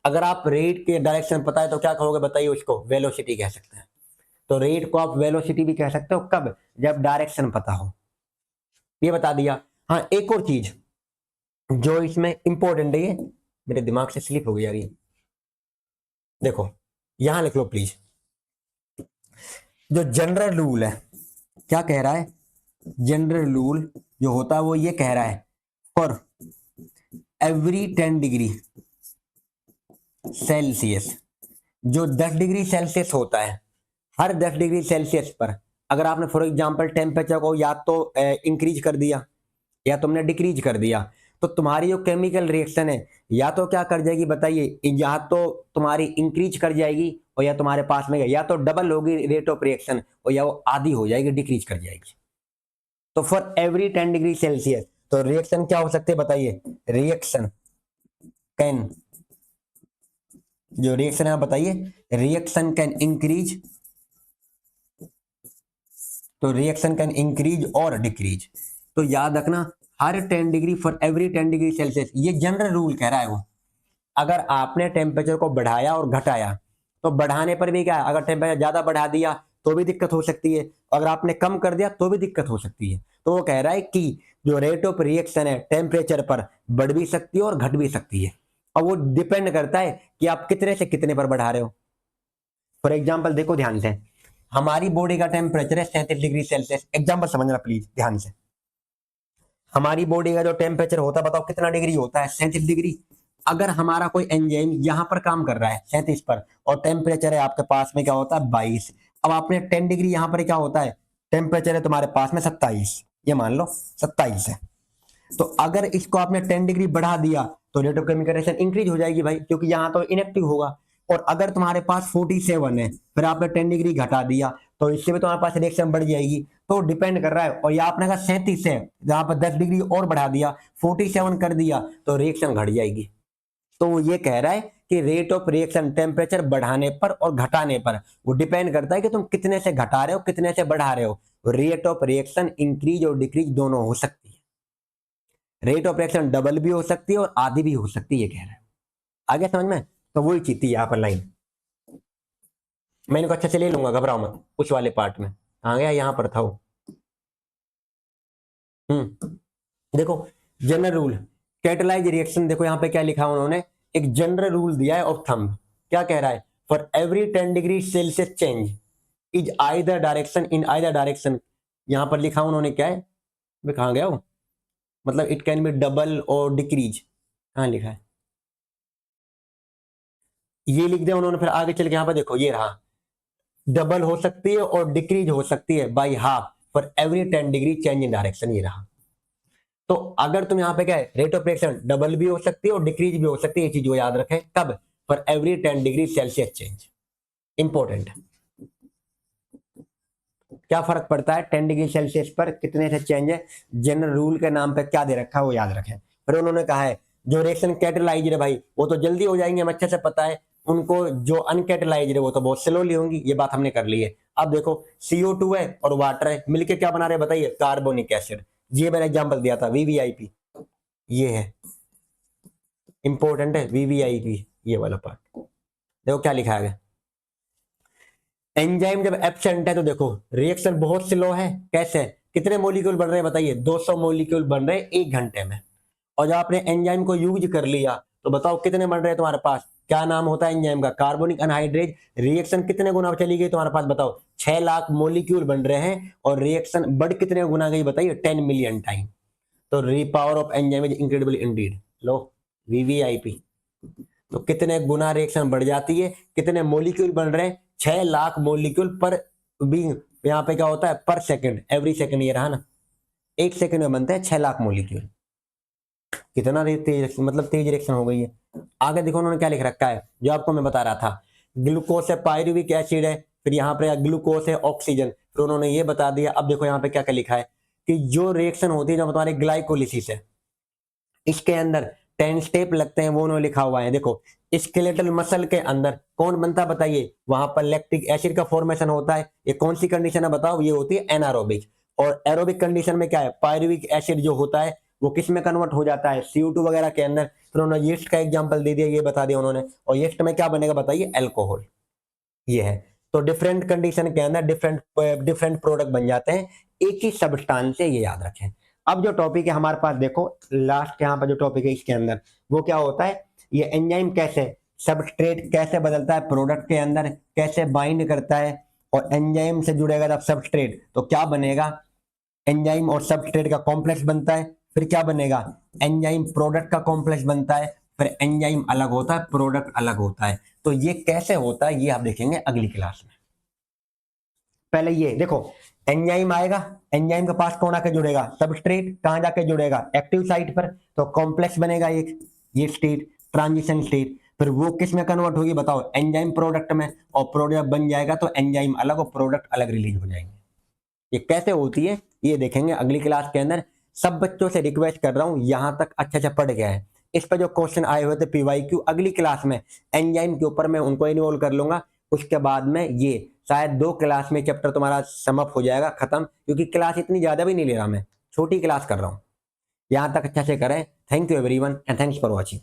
अगर आप रेट के डायरेक्शन पता है तो क्या कहोगे बताइए, उसको वेलोसिटी कह सकते हैं। तो रेट को आप वेलोसिटी भी कह सकते हो, कब, जब डायरेक्शन पता हो। ये बता दिया। हाँ एक और चीज जो इसमें इंपॉर्टेंट है, ये मेरे दिमाग से स्लिप हो गई यार ये, देखो यहां लिख लो प्लीज, जो जनरल रूल है, क्या कह रहा है, जनरल रूल जो होता है वो ये कह रहा है, फॉर एवरी 10 डिग्री सेल्सियस, जो 10 डिग्री सेल्सियस होता है, हर 10 डिग्री सेल्सियस पर अगर आपने फॉर एग्जांपल टेम्परेचर को या तो इंक्रीज कर दिया या तुमने डिक्रीज कर दिया, तो तुम्हारी जो केमिकल रिएक्शन है या तो क्या कर जाएगी बताइए, या तो तुम्हारी इंक्रीज कर जाएगी, और या तुम्हारे पास में या तो डबल होगी रेट ऑफ रिएक्शन, और या वो आधी हो जाएगी, डिक्रीज कर जाएगी। तो फॉर एवरी 10 डिग्री सेल्सियस, तो रिएक्शन क्या हो सकते हैं बताइए, रिएक्शन कैन, जो रिएक्शन है बताइए, रिएक्शन कैन इंक्रीज, तो रिएक्शन कैन इंक्रीज और डिक्रीज। तो याद रखना हर 10 degree for every 10 degree Celsius, ये जनरल रूल कह रहा है वो। अगर आपने टेम्परेचर को बढ़ाया और घटाया, तो बढ़ाने पर भी क्या है, अगर टेम्परेचर ज्यादा बढ़ा दिया तो भी दिक्कत हो सकती है, अगर आपने कम कर दिया तो भी दिक्कत हो सकती है। तो वो कह रहा है कि जो रेट ऑफ रिएक्शन है टेम्परेचर पर बढ़ भी सकती है और घट भी सकती है, और वो डिपेंड करता है कि आप कितने से कितने पर बढ़ा रहे हो। फॉर एग्जाम्पल देखो ध्यान से, हमारी बॉडी का टेम्परेचर है 37 डिग्री सेल्सियस, एग्जाम्पल समझना प्लीज ध्यान से। हमारी बॉडी का जो टेम्परेचर होता है बताओ कितना डिग्री होता है, 37 डिग्री। अगर हमारा कोई एंजाइम यहां पर काम कर रहा है 37 पर, और टेम्परेचर है आपके पास में क्या होता है 22, अब आपने 10 डिग्री यहां पर क्या होता है, टेम्परेचर है तुम्हारे पास में 27, ये मान लो 27 है। तो अगर इसको आपने 10 डिग्री बढ़ा दिया तो rate of chemical reaction increase हो जाएगी भाई, क्योंकि यहाँ तो इनएक्टिव होगा। और अगर तुम्हारे पास 47 है, फिर आपने 10 डिग्री घटा दिया, तो इससे भी तुम्हारे पास रिएक्शन बढ़ जाएगी। तो डिपेंड कर रहा है। और ये आपने कहा 37 है, जहां पर 10 डिग्री और बढ़ा दिया, 47 कर दिया, तो रिएक्शन घट जाएगी। तो वो ये कह रहा है कि रेट ऑफ रिएक्शन टेम्परेचर बढ़ाने पर और घटाने पर वो डिपेंड करता है कि तुम कितने से घटा रहे हो कितने से बढ़ा रहे हो। रेट ऑफ रिएक्शन इंक्रीज और डिक्रीज दोनों हो सकती है। रेट ऑफ रिएक्शन डबल भी हो सकती है और आधी भी हो सकती है, कह रहा है। आगे समझ में? तो वही चीज थी यहाँ पर लाइन। मैं इनको अच्छे से ले लूंगा, घबराओ मत। उस वाले पार्ट में आ गया, यहाँ पर था वो। देखो जनरल रूल कैटेलाइज रिएक्शन, देखो यहाँ पे क्या लिखा उन्होंने, एक जनरल रूल दिया है ऑफ थंब। क्या कह रहा है, for every 10 degree Celsius change is either direction in either direction. यहाँ पर लिखा उन्होंने क्या है, मैं कहाँ गया हूँ, मतलब इट कैन बी डबल और डिक्रीज, कहाँ लिखा है, ये लिख दिया उन्होंने। फिर आगे चल के यहाँ पर देखो ये रहा, डबल हो सकती है और डिक्रीज हो सकती है by half for every 10 degree change in direction, ये रहा। तो अगर तुम यहाँ पे क्या है, रेट ऑफ रिएक्शन डबल भी हो सकती है और डिक्रीज भी हो सकती है, ये चीज वो याद रखें। कब, for every 10 degree Celsius change. Important. क्या फर्क पड़ता है 10 डिग्री सेल्सियस पर कितने से चेंज है, जनरल रूल के नाम पे क्या दे रखा है वो याद रखें। फिर उन्होंने कहा है जो रिएक्शन कैटेलाइज्ड है भाई वो तो जल्दी हो जाएंगे, हमें अच्छे से पता है। उनको जो अनकैटेलाइज्ड है वो तो बहुत स्लोली होंगी, ये बात हमने कर ली है। अब देखो CO2 है और वाटर है, मिलके क्या बना रहे हैं बताइए, कार्बोनिक एसिड। ये मैंने एग्जांपल दिया था VVIP, ये है इंपॉर्टेंट है VVIP, ये वाला पार्ट। देखो क्या लिखा है, एंजाइम जब एब्सेंट है तो देखो रिएक्शन बहुत स्लो है, कैसे, कितने मॉलिक्यूल बन रहे हैं बताइए, 200 मॉलिक्यूल बन रहे हैं 1 घंटे में। और जब आपने एंजाइम को यूज कर लिया तो बताओ कितने बन रहे हैं तुम्हारे पास, क्या नाम होता है एंजाइम का, कार्बोनिक अनहाइड्रेज। रिएक्शन कितने गुना चली गई तुम्हारे पास बताओ, 6 लाख मॉलिक्यूल बन रहे हैं और रिएक्शन बढ़ कितने गुना गई बताइए, 10 मिलियन टाइम। तो power of enzyme is incredible Indeed. Low VVIP, तो कितने गुना रिएक्शन बढ़ जाती है, कितने मॉलिक्यूल बन रहे हैं, 6 लाख मॉलिक्यूल पर बीइंग। यहाँ पे क्या होता है पर सेकंड, एवरी सेकंड, ये रहा ना, 1 सेकंड में बनते हैं 6 लाख मॉलिक्यूल। कितना तेज, मतलब तेज रिएक्शन हो गई है। आगे देखो उन्होंने क्या लिख रखा है, जो आपको मैं बता रहा था, ग्लूकोज है, पायरुविक एसिड है, फिर यहाँ पे ग्लूकोज है, ऑक्सीजन, फिर उन्होंने ये बता दिया। अब देखो यहाँ पे क्या क्या लिखा है कि जो रिएक्शन होती है, जो तुम्हारी ग्लाइकोलिसिस है, इसके अंदर 10 स्टेप लगते हैं, वो उन्होंने लिखा हुआ है। देखो स्केलेटल मसल के अंदर कौन बनता है बताइए, वहां पर लैक्टिक एसिड का फॉर्मेशन होता है। ये कौन सी कंडीशन है बताओ, ये होती है एनारोबिक। और एरोबिक कंडीशन में क्या है, पायरुविक एसिड जो होता है वो किस में कन्वर्ट हो जाता है, CO2 वगैरह के अंदर। फिर उन्होंने यीस्ट का एग्जांपल दे दिया, ये बता दिया उन्होंने। और यीस्ट में क्या बनेगा बताइए, अल्कोहल। ये है, तो डिफरेंट कंडीशन के अंदर डिफरेंट प्रोडक्ट बन जाते हैं एक ही सब्सटेंस से, ये याद रखें। अब जो टॉपिक है हमारे पास, देखो लास्ट यहाँ पर जो टॉपिक है इसके अंदर, वो क्या होता है, ये एंजाइम कैसे सबस्ट्रेट कैसे बदलता है प्रोडक्ट के अंदर, कैसे बाइंड करता है। और एंजाइम से जुड़ेगा जब सबस्ट्रेट तो क्या बनेगा, एंजाइम और सबस्ट्रेट का कॉम्प्लेक्स बनता है। फिर क्या बनेगा, एंजाइम प्रोडक्ट का कॉम्प्लेक्स बनता है। फिर एंजाइम अलग होता है, प्रोडक्ट अलग होता है। तो ये कैसे होता है ये आप देखेंगे अगली क्लास में। पहले ये देखो, एंजाइम आएगा, एंजाइम के पास कौन आके जुड़ेगा, सबस्ट्रेट। कहां जाके जुड़ेगा, एक्टिव साइट पर, तो कॉम्प्लेक्स बनेगा एक, ये स्टेट, ट्रांजिशन स्टेट। फिर वो किस में कन्वर्ट होगी बताओ, एंजाइम प्रोडक्ट में। और प्रोडक्ट बन जाएगा तो एंजाइम अलग और प्रोडक्ट अलग रिलीज हो जाएंगे। ये कैसे होती है ये देखेंगे अगली क्लास के अंदर। सब बच्चों से रिक्वेस्ट कर रहा हूं, यहां तक अच्छे से पढ़ गया है, इस पर जो क्वेश्चन आए हुए थे PYQ, अगली क्लास में एंजाइम के ऊपर मैं उनको इन्वॉल्व कर लूंगा। उसके बाद में ये शायद 2 क्लास में चैप्टर तुम्हारा समअप हो जाएगा, खत्म, क्योंकि क्लास इतनी ज्यादा भी नहीं ले रहा, मैं छोटी क्लास कर रहा हूं। यहां तक अच्छे से करें। Thank you everyone and thanks for watching.